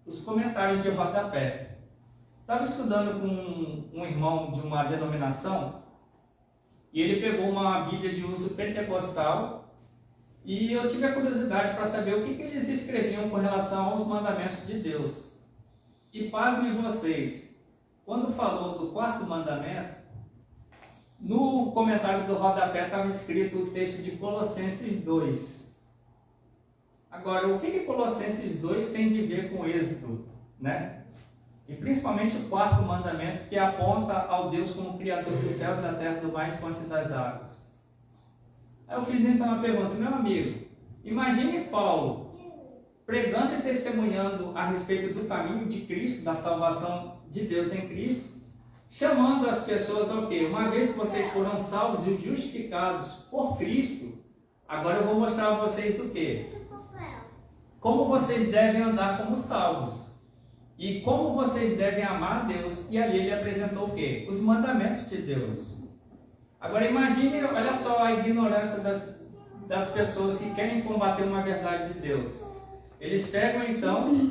Os comentários de rodapé. Estava estudando com um irmão de uma denominação e ele pegou uma Bíblia de uso pentecostal e eu tive a curiosidade para saber o que eles escreviam com relação aos mandamentos de Deus. E pasmem vocês, quando falou do quarto mandamento, no comentário do rodapé estava escrito o texto de Colossenses 2. Agora, o que Colossenses 2 tem de ver com Êxodo, né? E principalmente o quarto mandamento, que aponta ao Deus como Criador dos céus, da terra, do mar e fonte das águas. Aí eu fiz então uma pergunta, meu amigo, imagine Paulo pregando e testemunhando a respeito do caminho de Cristo, da salvação de Deus em Cristo, chamando as pessoas ao quê? Uma vez que vocês foram salvos e justificados por Cristo, agora eu vou mostrar a vocês o quê? Como vocês devem andar como salvos. E como vocês devem amar a Deus. E ali ele apresentou o quê? Os mandamentos de Deus. Agora imagine, olha só a ignorância das pessoas que querem combater uma verdade de Deus. Eles pegam então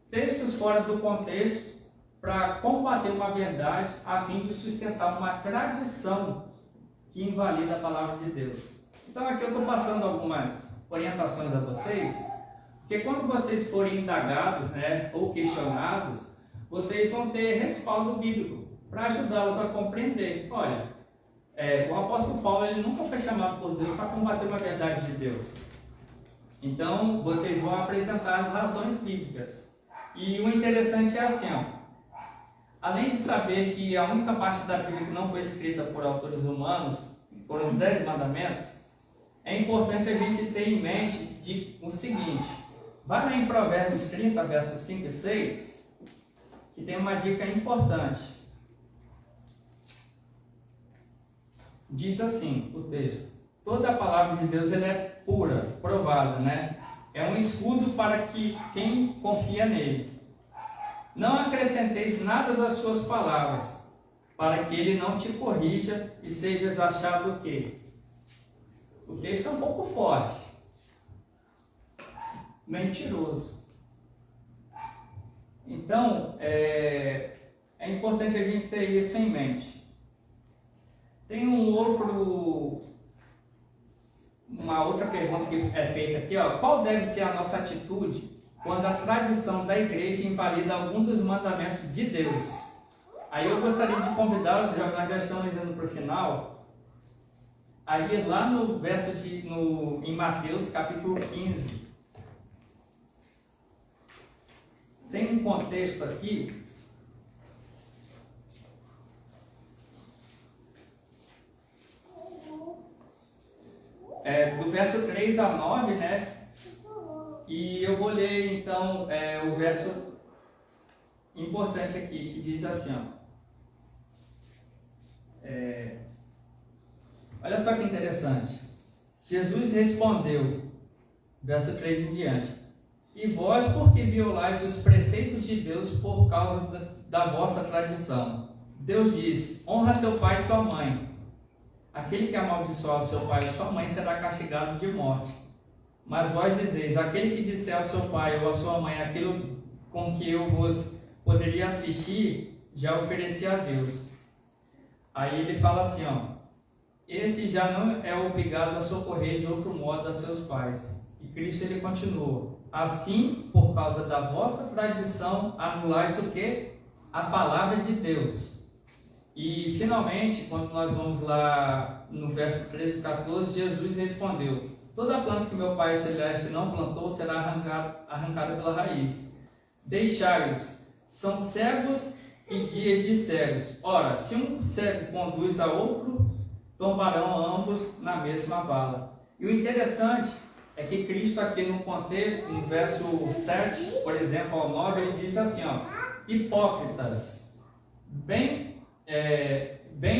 textos fora do contexto para combater uma verdade a fim de sustentar uma tradição que invalida a palavra de Deus. Então aqui eu estou passando algumas orientações a vocês, porque quando vocês forem indagados, né, ou questionados, vocês vão ter respaldo bíblico para ajudá-los a compreender. Olha, o apóstolo Paulo ele nunca foi chamado por Deus para combater uma verdade de Deus. Então vocês vão apresentar as razões bíblicas. E o interessante é assim, ó, além de saber que a única parte da Bíblia que não foi escrita por autores humanos foram os 10 mandamentos, é importante a gente ter em mente o seguinte: vai lá em Provérbios 30, versos 5 e 6, que tem uma dica importante. Diz assim o texto: toda a palavra de Deus ela é pura, provada, né? É um escudo para quem confia nele. Não acrescenteis nada às suas palavras, para que ele não te corrija e sejas achado o quê? O texto é um pouco forte. Mentiroso. Então, é importante a gente ter isso em mente. Tem uma outra pergunta que é feita aqui, ó. Qual deve ser a nossa atitude quando a tradição da igreja invalida algum dos mandamentos de Deus? Aí eu gostaria de convidá-los, nós já estamos indo para o final, aí lá no verso em Mateus capítulo 15, tem um contexto aqui do verso 3 a 9, né? E eu vou ler então o verso importante aqui, que diz assim, ó. Olha só que interessante. Jesus respondeu, verso 3 em diante: e vós, porque violais os preceitos de Deus por causa da vossa tradição. Deus disse: honra teu pai e tua mãe. Aquele que amaldiçoar o seu pai e sua mãe será castigado de morte. Mas vós dizeis: aquele que disser ao seu pai ou à sua mãe aquilo com que eu vos poderia assistir, já ofereci a Deus. Aí ele fala assim, ó: esse já não é obrigado a socorrer de outro modo a seus pais. E Cristo ele continua: assim, por causa da vossa tradição, anulais o quê? A palavra de Deus. E finalmente, quando nós vamos lá no verso 13 e 14, Jesus respondeu: toda planta que meu Pai Celeste não plantou será arrancada pela raiz. Deixai-os, são cegos e guias de cegos. Ora, se um cego conduz a outro, tombarão ambos na mesma vala. E o interessante é que Cristo aqui no contexto, no verso 7, por exemplo, ao 9, ele diz assim, ó: hipócritas, bem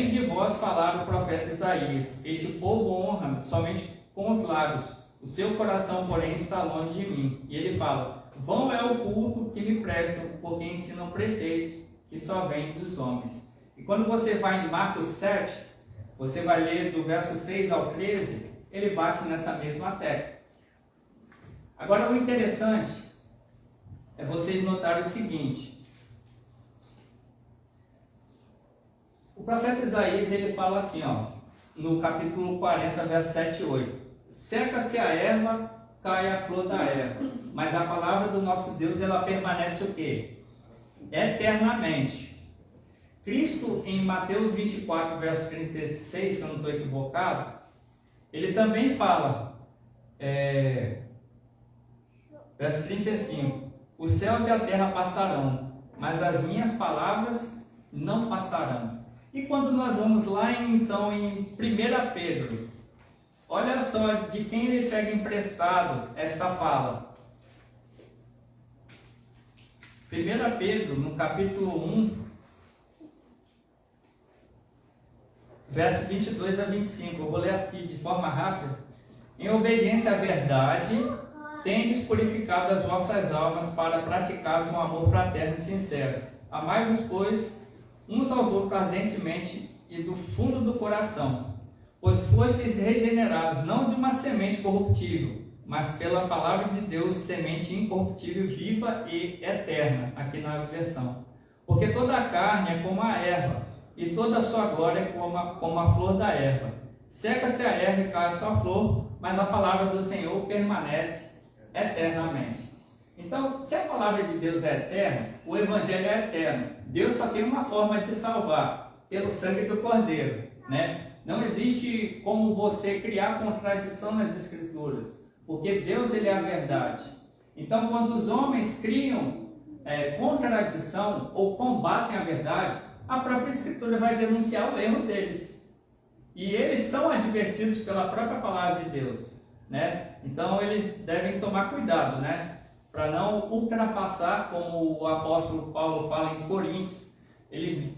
de vós falaram o profeta Isaías: este povo honra somente com os lábios, o seu coração, porém, está longe de mim. E ele fala: Vão é o culto que me prestam, porque ensinam preceitos que só vêm dos homens. E quando você vai em Marcos 7, você vai ler do verso 6 ao 13, ele bate nessa mesma tecla. Agora, o interessante é vocês notarem o seguinte. O profeta Isaías, ele fala assim, ó, no capítulo 40, verso 7 e 8. Seca-se a erva, cai a flor da erva, mas a palavra do nosso Deus, ela permanece o quê? Eternamente. Cristo, em Mateus 24, verso 36, se eu não estou equivocado, ele também fala, verso 35, os céus e a terra passarão, mas as minhas palavras não passarão. E quando nós vamos lá, então, em 1 Pedro, olha só de quem ele pega emprestado esta fala. 1 Pedro, no capítulo 1, verso 22 a 25, eu vou ler aqui de forma rápida. Em obediência à verdade, tendes purificado as vossas almas para praticar um amor fraterno e sincero. Amai-vos, pois, uns aos outros ardentemente e do fundo do coração, pois fostes regenerados não de uma semente corruptível, mas pela palavra de Deus, semente incorruptível, viva e eterna, aqui na versão. Porque toda a carne é como a erva, e toda a sua glória é como a flor da erva. Seca-se a erva e cai a sua flor, mas a palavra do Senhor permanece eternamente. Então, se a palavra de Deus é eterna, o Evangelho é eterno. Deus só tem uma forma de salvar, pelo sangue do Cordeiro, né? Não existe como você criar contradição nas Escrituras, porque Deus, ele é a verdade. Então, quando os homens criam contradição ou combatem a verdade, a própria Escritura vai denunciar o erro deles. E eles são advertidos pela própria palavra de Deus, né? Então, eles devem tomar cuidado, né? Para não ultrapassar, como o apóstolo Paulo fala em Coríntios,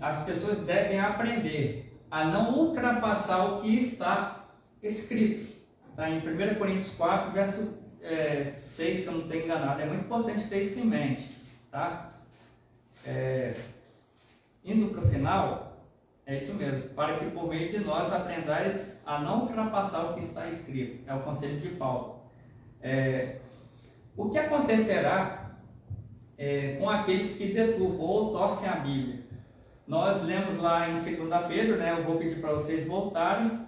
as pessoas devem aprender a não ultrapassar o que está escrito. Tá? Em 1 Coríntios 4, verso 6, se eu não estou enganado. É muito importante ter isso em mente. Tá? Indo para o final, é isso mesmo. Para que por meio de nós aprendais a não ultrapassar o que está escrito. É o conselho de Paulo. O que acontecerá com aqueles que deturpam ou torcem a Bíblia? Nós lemos lá em 2 Pedro, né? Eu vou pedir para vocês voltarem.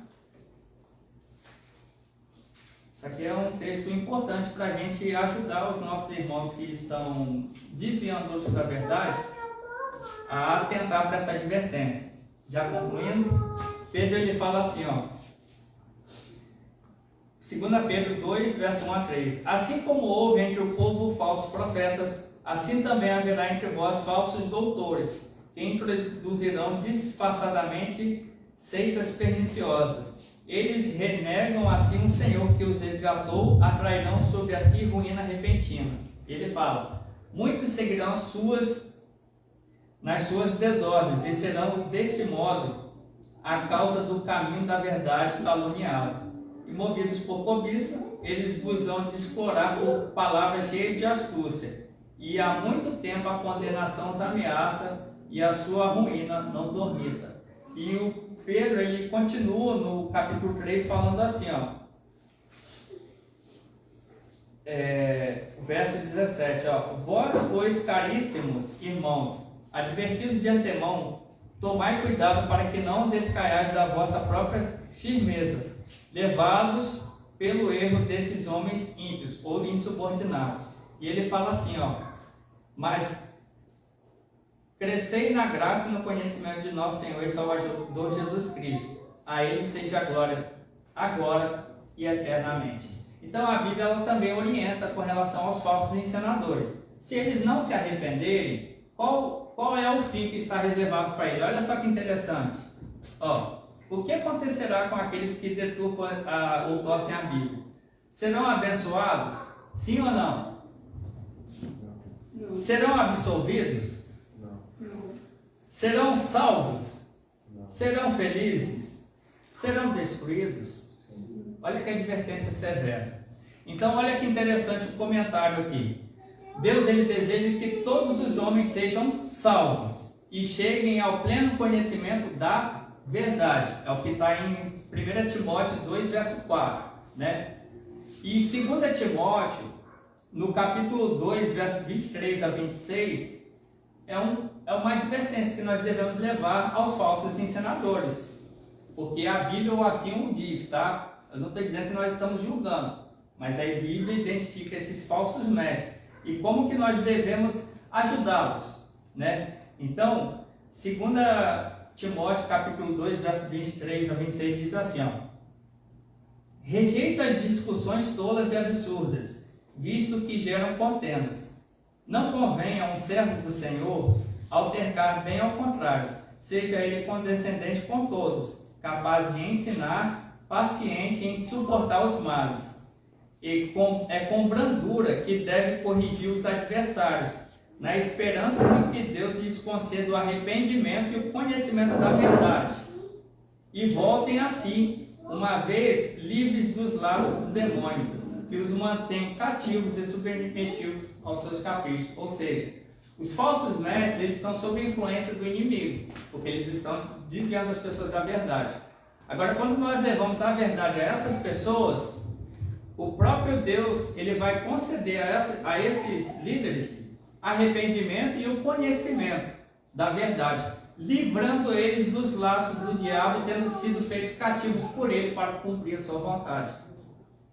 Isso aqui é um texto importante para a gente ajudar os nossos irmãos que estão desviando da verdade a atentar para essa advertência. Já concluindo, Pedro ele fala assim, ó. 2 Pedro 2, verso 1 a 3. Assim como houve entre o povo falsos profetas, assim também haverá entre vós falsos doutores, que introduzirão disfarçadamente seitas perniciosas. Eles renegam assim o Senhor que os resgatou, atrairão sobre a si ruína repentina. Ele fala, muitos seguirão nas suas desordens, e serão deste modo a causa do caminho da verdade caluniado. E movidos por cobiça, eles vos hão de explorar por palavras cheias de astúcia. E há muito tempo a condenação os ameaça e a sua ruína não dormita. E o Pedro, ele continua no capítulo 3 falando assim, ó. Verso 17, ó. Vós, pois, caríssimos irmãos, advertidos de antemão, tomai cuidado para que não descaiais da vossa própria firmeza, levados pelo erro desses homens ímpios ou insubordinados. E ele fala assim, ó, mas crescei na graça e no conhecimento de nosso Senhor e Salvador Jesus Cristo. A Ele seja a glória agora e eternamente. Então a Bíblia ela também orienta com relação aos falsos ensinadores. Se eles não se arrependerem, qual é o fim que está reservado para ele? Olha só que interessante. Ó, o que acontecerá com aqueles que deturpam ou torcem a Bíblia? Serão abençoados? Sim ou não? Não. Serão absolvidos? Não. Serão salvos? Não. Serão felizes? Serão destruídos? Olha que advertência severa. Então, olha que interessante o comentário aqui. Deus ele deseja que todos os homens sejam salvos e cheguem ao pleno conhecimento da verdade. É o que está em 1 Timóteo 2, verso 4. Né? E 2 Timóteo, no capítulo 2, verso 23 a 26, é uma advertência que nós devemos levar aos falsos ensinadores. Porque a Bíblia assim o diz, tá? Eu não estou dizendo que nós estamos julgando, mas a Bíblia identifica esses falsos mestres e como que nós devemos ajudá-los, né? Então, 2 Timóteo capítulo 2, verso 23 a 26 diz assim, ó: rejeita as discussões tolas e absurdas, visto que geram contendas. Não convém a um servo do Senhor altercar, bem ao contrário, seja ele condescendente com todos, capaz de ensinar, paciente em suportar os males. É com brandura que deve corrigir os adversários, na esperança de que Deus lhes conceda o arrependimento e o conhecimento da verdade, e voltem assim, uma vez livres dos laços do demônio, que os mantém cativos e submetidos aos seus caprichos. Ou seja, os falsos mestres eles estão sob a influência do inimigo, porque eles estão desviando as pessoas da verdade. Agora, quando nós levamos a verdade a essas pessoas, o próprio Deus ele vai conceder a esses líderes arrependimento e o conhecimento da verdade, livrando eles dos laços do diabo, tendo sido feitos cativos por ele para cumprir a sua vontade.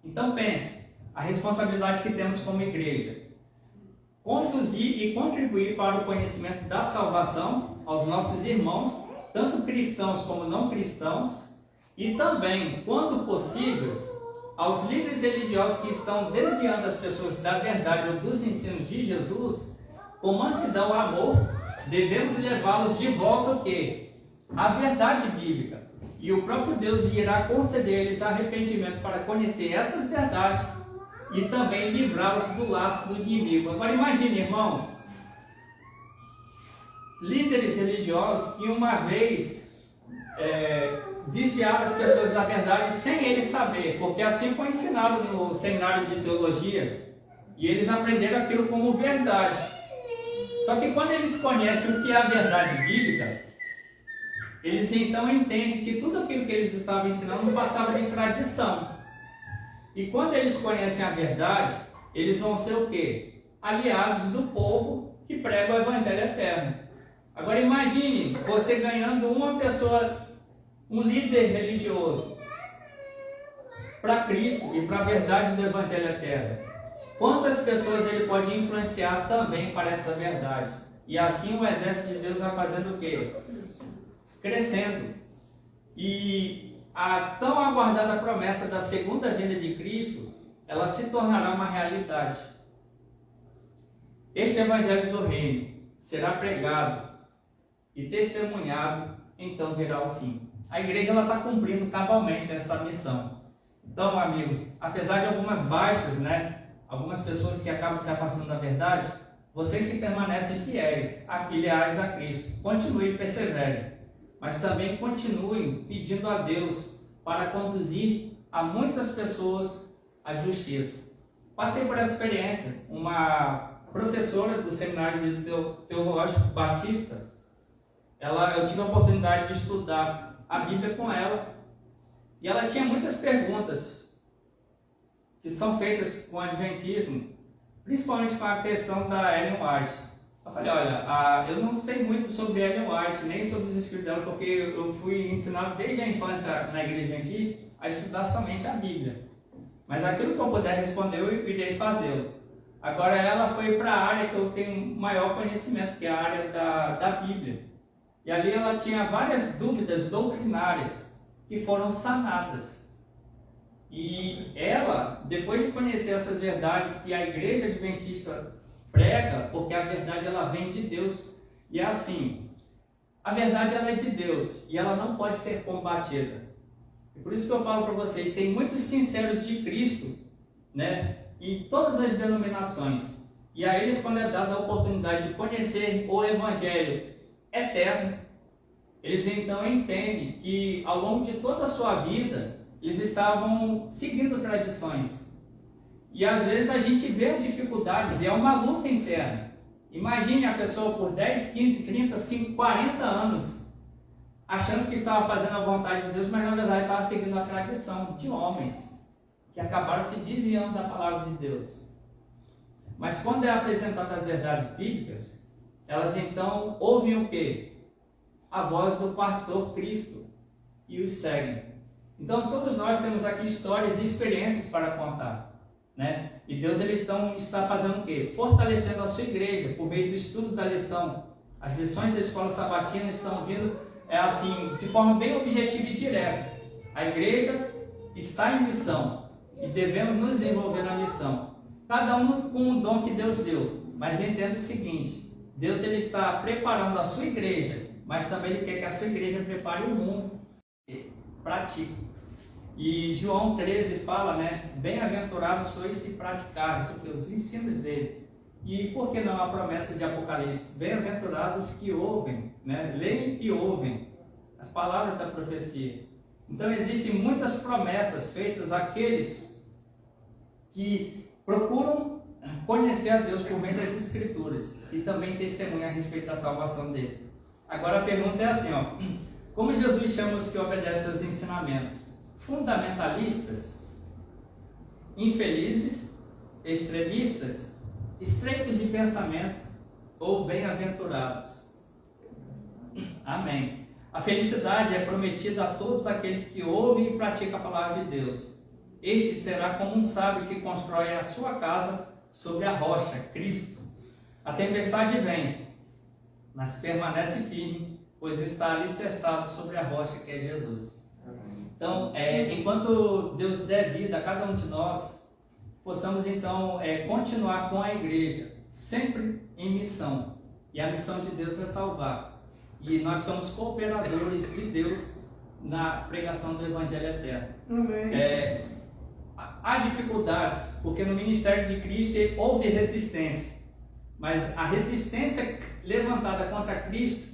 Então pense, a responsabilidade que temos como igreja: conduzir e contribuir para o conhecimento da salvação aos nossos irmãos, tanto cristãos como não cristãos, e também, quando possível, aos líderes religiosos que estão desviando as pessoas da verdade ou dos ensinos de Jesus. Com mansidão e amor, devemos levá-los de volta o quê? A verdade bíblica. E o próprio Deus irá conceder-lhes arrependimento para conhecer essas verdades e também livrá-los do laço do inimigo. Agora imagine, irmãos, líderes religiosos que uma vez desviaram as pessoas da verdade sem eles saber, porque assim foi ensinado no seminário de teologia, e eles aprenderam aquilo como verdade. Só que quando eles conhecem o que é a verdade bíblica, eles então entendem que tudo aquilo que eles estavam ensinando não passava de tradição. E quando eles conhecem a verdade, eles vão ser o quê? Aliados do povo que prega o Evangelho eterno. Agora imagine você ganhando uma pessoa, um líder religioso, para Cristo e para a verdade do Evangelho eterno. Quantas pessoas ele pode influenciar também para essa verdade? E assim o exército de Deus vai fazendo o quê? Crescendo. E a tão aguardada promessa da segunda vinda de Cristo, ela se tornará uma realidade. Este Evangelho do Reino será pregado e testemunhado, então virá o fim. A igreja está cumprindo cabalmente essa missão. Então, amigos, apesar de algumas baixas, algumas pessoas que acabam se afastando da verdade, vocês que permanecem fiéis, leais a Cristo, continuem e perseverem, mas também continuem pedindo a Deus para conduzir a muitas pessoas à justiça. Passei por essa experiência. Uma professora do Seminário de Teológico Batista, eu tive a oportunidade de estudar a Bíblia com ela, e ela tinha muitas perguntas que são feitas com o Adventismo, principalmente com a questão da Ellen White. Eu falei, olha, eu não sei muito sobre Ellen White, nem sobre os escritos dela, porque eu fui ensinado desde a infância na Igreja Adventista a estudar somente a Bíblia. Mas aquilo que eu puder responder, eu irei fazê-lo. Agora ela foi para a área que eu tenho maior conhecimento, que é a área da Bíblia. E ali ela tinha várias dúvidas doutrinárias que foram sanadas. E ela, depois de conhecer essas verdades que a Igreja Adventista prega, porque a verdade ela vem de Deus, e é assim, a verdade ela é de Deus e ela não pode ser combatida. E por isso que eu falo para vocês, tem muitos sinceros de Cristo, em todas as denominações, e a eles, quando é dada a oportunidade de conhecer o Evangelho eterno, eles então entendem que ao longo de toda a sua vida eles estavam seguindo tradições, E às vezes a gente vê dificuldades e é uma luta interna. Imagine a pessoa por 10, 15, 30, 5, 40 anos achando que estava fazendo a vontade de Deus, mas na verdade estava seguindo a tradição de homens que acabaram se desviando da palavra de Deus. Mas quando é apresentada as verdades bíblicas, elas então ouvem o quê? A voz do pastor Cristo e os seguem. Então todos nós temos aqui histórias e experiências para contar, né? E Deus ele então está fazendo o quê? Fortalecendo a sua igreja por meio do estudo da lição. As lições da escola sabatina estão vindo assim de forma bem objetiva e direta. A igreja está em missão e devemos nos envolver na missão. Cada um com o dom que Deus deu. Mas entenda o seguinte: Deus ele está preparando a sua igreja, mas também ele quer que a sua igreja prepare o mundo e pratique. E João 13 fala, né? Bem-aventurados sois se praticarem os ensinos dele. E por que não a promessa de Apocalipse? Bem-aventurados que ouvem, né? Leem e ouvem as palavras da profecia. Então existem muitas promessas feitas àqueles que procuram conhecer a Deus por meio das Escrituras e também testemunham a respeito da salvação dele. Agora a pergunta é assim, ó: como Jesus chama os que obedecem aos ensinamentos? Fundamentalistas, infelizes, extremistas, estreitos de pensamento ou bem-aventurados? Amém. A felicidade é prometida a todos aqueles que ouvem e praticam a palavra de Deus. Este será como um sábio que constrói a sua casa sobre a rocha, Cristo. A tempestade vem, mas permanece firme, pois está alicerçado sobre a rocha que é Jesus. Então, enquanto Deus der vida a cada um de nós, possamos então continuar com a igreja, sempre em missão. E a missão de Deus é salvar. E nós somos cooperadores de Deus na pregação do Evangelho Eterno. Amém. Há dificuldades, porque no ministério de Cristo houve resistência. Mas a resistência levantada contra Cristo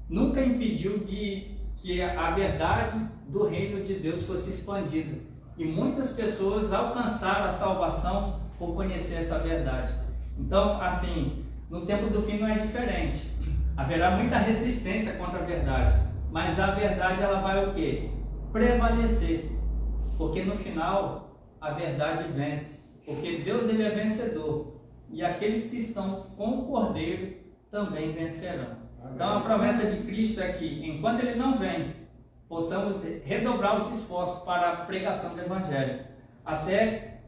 nunca impediu que a verdade do reino de Deus fosse expandida. E muitas pessoas alcançaram a salvação por conhecer essa verdade. Então, assim, no tempo do fim não é diferente. Haverá muita resistência contra a verdade. Mas a verdade ela vai o quê? Prevalecer. Porque no final a verdade vence. Porque Deus ele é vencedor. E aqueles que estão com o Cordeiro também vencerão. Então a promessa de Cristo é que, enquanto Ele não vem, possamos redobrar os esforços para a pregação do Evangelho, até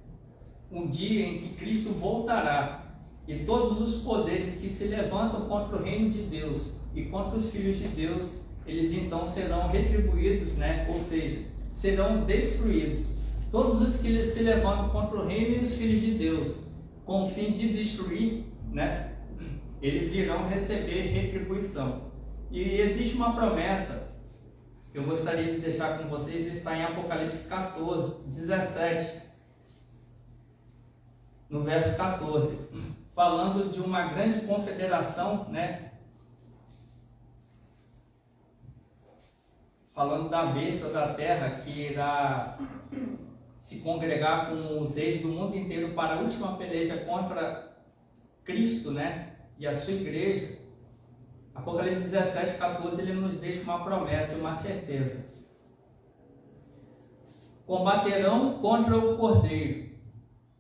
um dia em que Cristo voltará, e todos os poderes que se levantam contra o reino de Deus e contra os filhos de Deus, eles então serão retribuídos, né? Ou seja, serão destruídos. Todos os que se levantam contra o reino e os filhos de Deus, com o fim de destruir, né? Eles irão receber retribuição. E existe uma promessa que eu gostaria de deixar com vocês, está em Apocalipse 14, 17, no verso 14, falando de uma grande confederação, né? Falando da besta da terra que irá se congregar com os reis do mundo inteiro para a última peleja contra Cristo, né? E a sua igreja. Apocalipse 17, 14, ele nos deixa uma promessa, uma certeza. Combaterão contra o Cordeiro,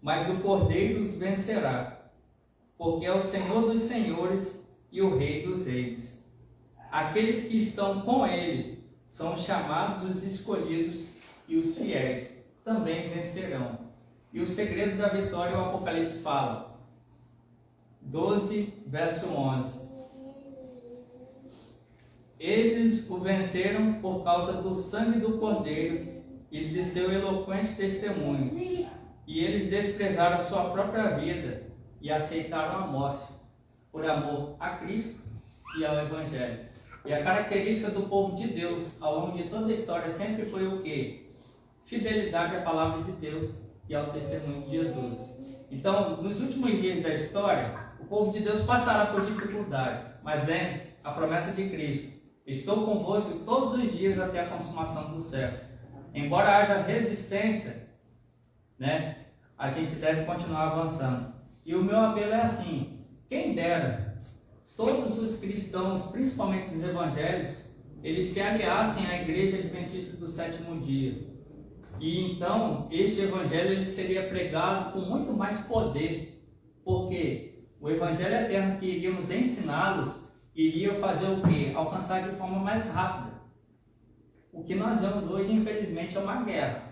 mas o Cordeiro os vencerá, porque é o Senhor dos senhores e o Rei dos reis. Aqueles que estão com ele são chamados os escolhidos, e os fiéis também vencerão. E o segredo da vitória, o Apocalipse fala, 12, verso 11. Esses o venceram por causa do sangue do Cordeiro e de seu eloquente testemunho. E eles desprezaram a sua própria vida e aceitaram a morte por amor a Cristo e ao Evangelho. E a característica do povo de Deus ao longo de toda a história sempre foi o quê? Fidelidade à palavra de Deus e ao testemunho de Jesus. Então, nos últimos dias da história, o povo de Deus passará por dificuldades, mas lembre-se, a promessa de Cristo: estou convosco todos os dias até a consumação do século. Embora haja resistência, né, a gente deve continuar avançando. E o meu apelo é assim: quem dera todos os cristãos, principalmente dos evangelhos, eles se aliassem à Igreja Adventista do Sétimo Dia. E então, este evangelho ele seria pregado com muito mais poder, porque o evangelho eterno que iríamos ensiná-los iria fazer o quê? Alcançar de forma mais rápida. O que nós vemos hoje, infelizmente, é uma guerra,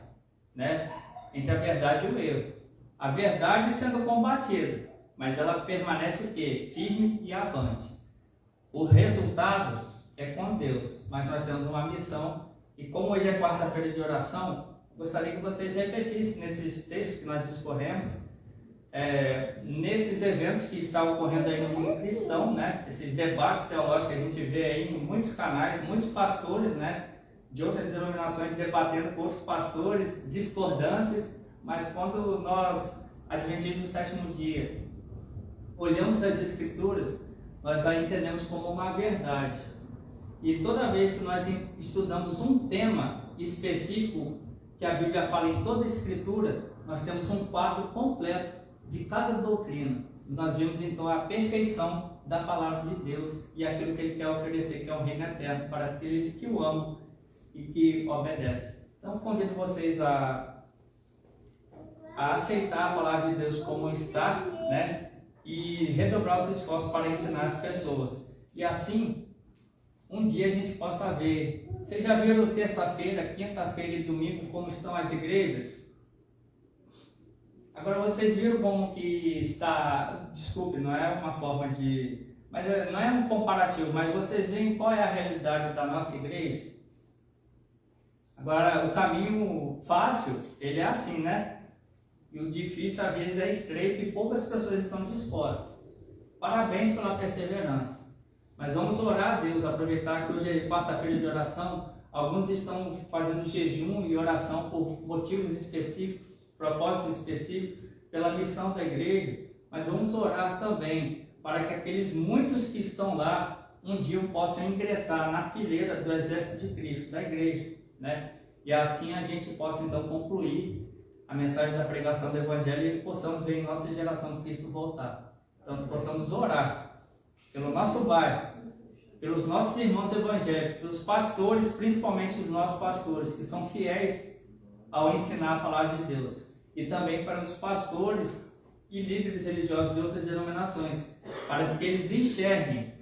né? Entre a verdade e o erro. A verdade sendo combatida, mas ela permanece o quê? Firme e avante. O resultado é com Deus, mas nós temos uma missão, e como hoje é quarta-feira de oração, gostaria que vocês refletissem nesses textos que nós discorremos, nesses eventos que estão ocorrendo aí no mundo cristão, né? Esses debates teológicos que a gente vê aí em muitos canais, muitos pastores, né, de outras denominações debatendo com outros pastores, discordâncias, mas quando nós, adventistas do sétimo dia, olhamos as Escrituras, nós a entendemos como uma verdade. E toda vez que nós estudamos um tema específico que a Bíblia fala em toda a Escritura, nós temos um quadro completo de cada doutrina. Nós vimos então a perfeição da palavra de Deus e aquilo que Ele quer oferecer, que é o reino eterno para aqueles que o amam e que obedecem. Então convido vocês a aceitar a palavra de Deus como está, né? E redobrar os esforços para ensinar as pessoas. E assim, um dia a gente possa ver. Vocês já viram terça-feira, quinta-feira e domingo como estão as igrejas? Agora vocês viram como que está. Desculpe, não é uma forma de. Mas não é um comparativo, mas vocês veem qual é a realidade da nossa igreja? Agora, o caminho fácil, ele é assim, né? E o difícil às vezes é estreito e poucas pessoas estão dispostas. Parabéns pela perseverança. Mas vamos orar a Deus, aproveitar que hoje é quarta-feira de oração. Alguns estão fazendo jejum e oração por motivos específicos, propósitos específicos, pela missão da igreja. Mas vamos orar também para que aqueles muitos que estão lá um dia possam ingressar na fileira do exército de Cristo, da igreja, né? E assim a gente possa então concluir a mensagem da pregação do Evangelho e possamos ver em nossa geração Cristo voltar. Então possamos orar pelo nosso bairro, pelos nossos irmãos evangélicos, pelos pastores, principalmente os nossos pastores, que são fiéis ao ensinar a palavra de Deus. E também para os pastores e líderes religiosos de outras denominações, para que eles enxerguem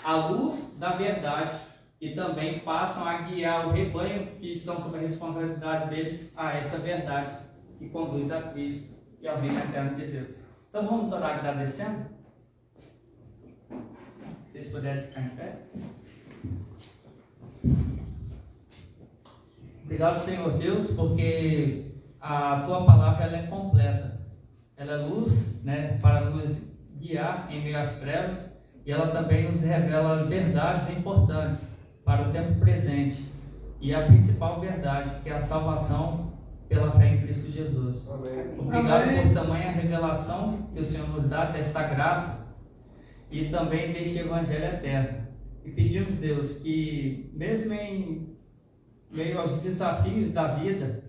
a luz da verdade e também passam a guiar o rebanho que estão sob a responsabilidade deles a essa verdade que conduz a Cristo e ao reino eterno de Deus. Então vamos orar agradecendo? Se vocês puderem ficar em pé. Obrigado, Senhor Deus, porque a Tua palavra ela é completa. Ela é luz, né, para nos guiar em meio às trevas, e ela também nos revela verdades importantes para o tempo presente. E a principal verdade, que é a salvação pela fé em Cristo Jesus. Amém. Obrigado Amém. Por tamanha revelação que o Senhor nos dá desta graça e também deste Evangelho eterno. E pedimos, Deus, que mesmo em meio aos desafios da vida,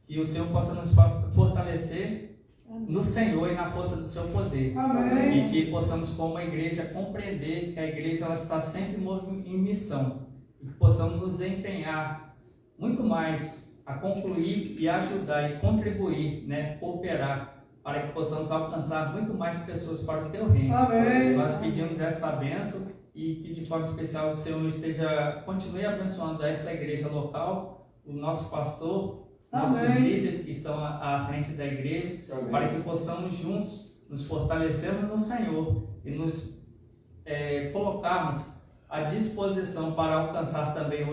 que o Senhor possa nos fortalecer no Senhor e na força do seu poder. Amém. E que possamos, como a igreja, compreender que a igreja ela está sempre em missão. E que possamos nos empenhar muito mais a concluir e ajudar e contribuir, né, cooperar, para que possamos alcançar muito mais pessoas para o teu reino. Amém. Nós pedimos esta bênção e que de forma especial o Senhor continue abençoando esta igreja local, o nosso pastor, nossos líderes que estão à frente da igreja. Amém. Para que possamos juntos nos fortalecermos no Senhor e nos colocarmos à disposição para alcançar também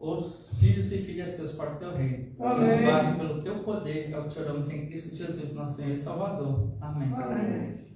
outros filhos e filhas teus para o teu reino. Nos guarde pelo teu poder, é o que te oramos em Cristo Jesus, nosso Senhor e Salvador. Amém. Amém.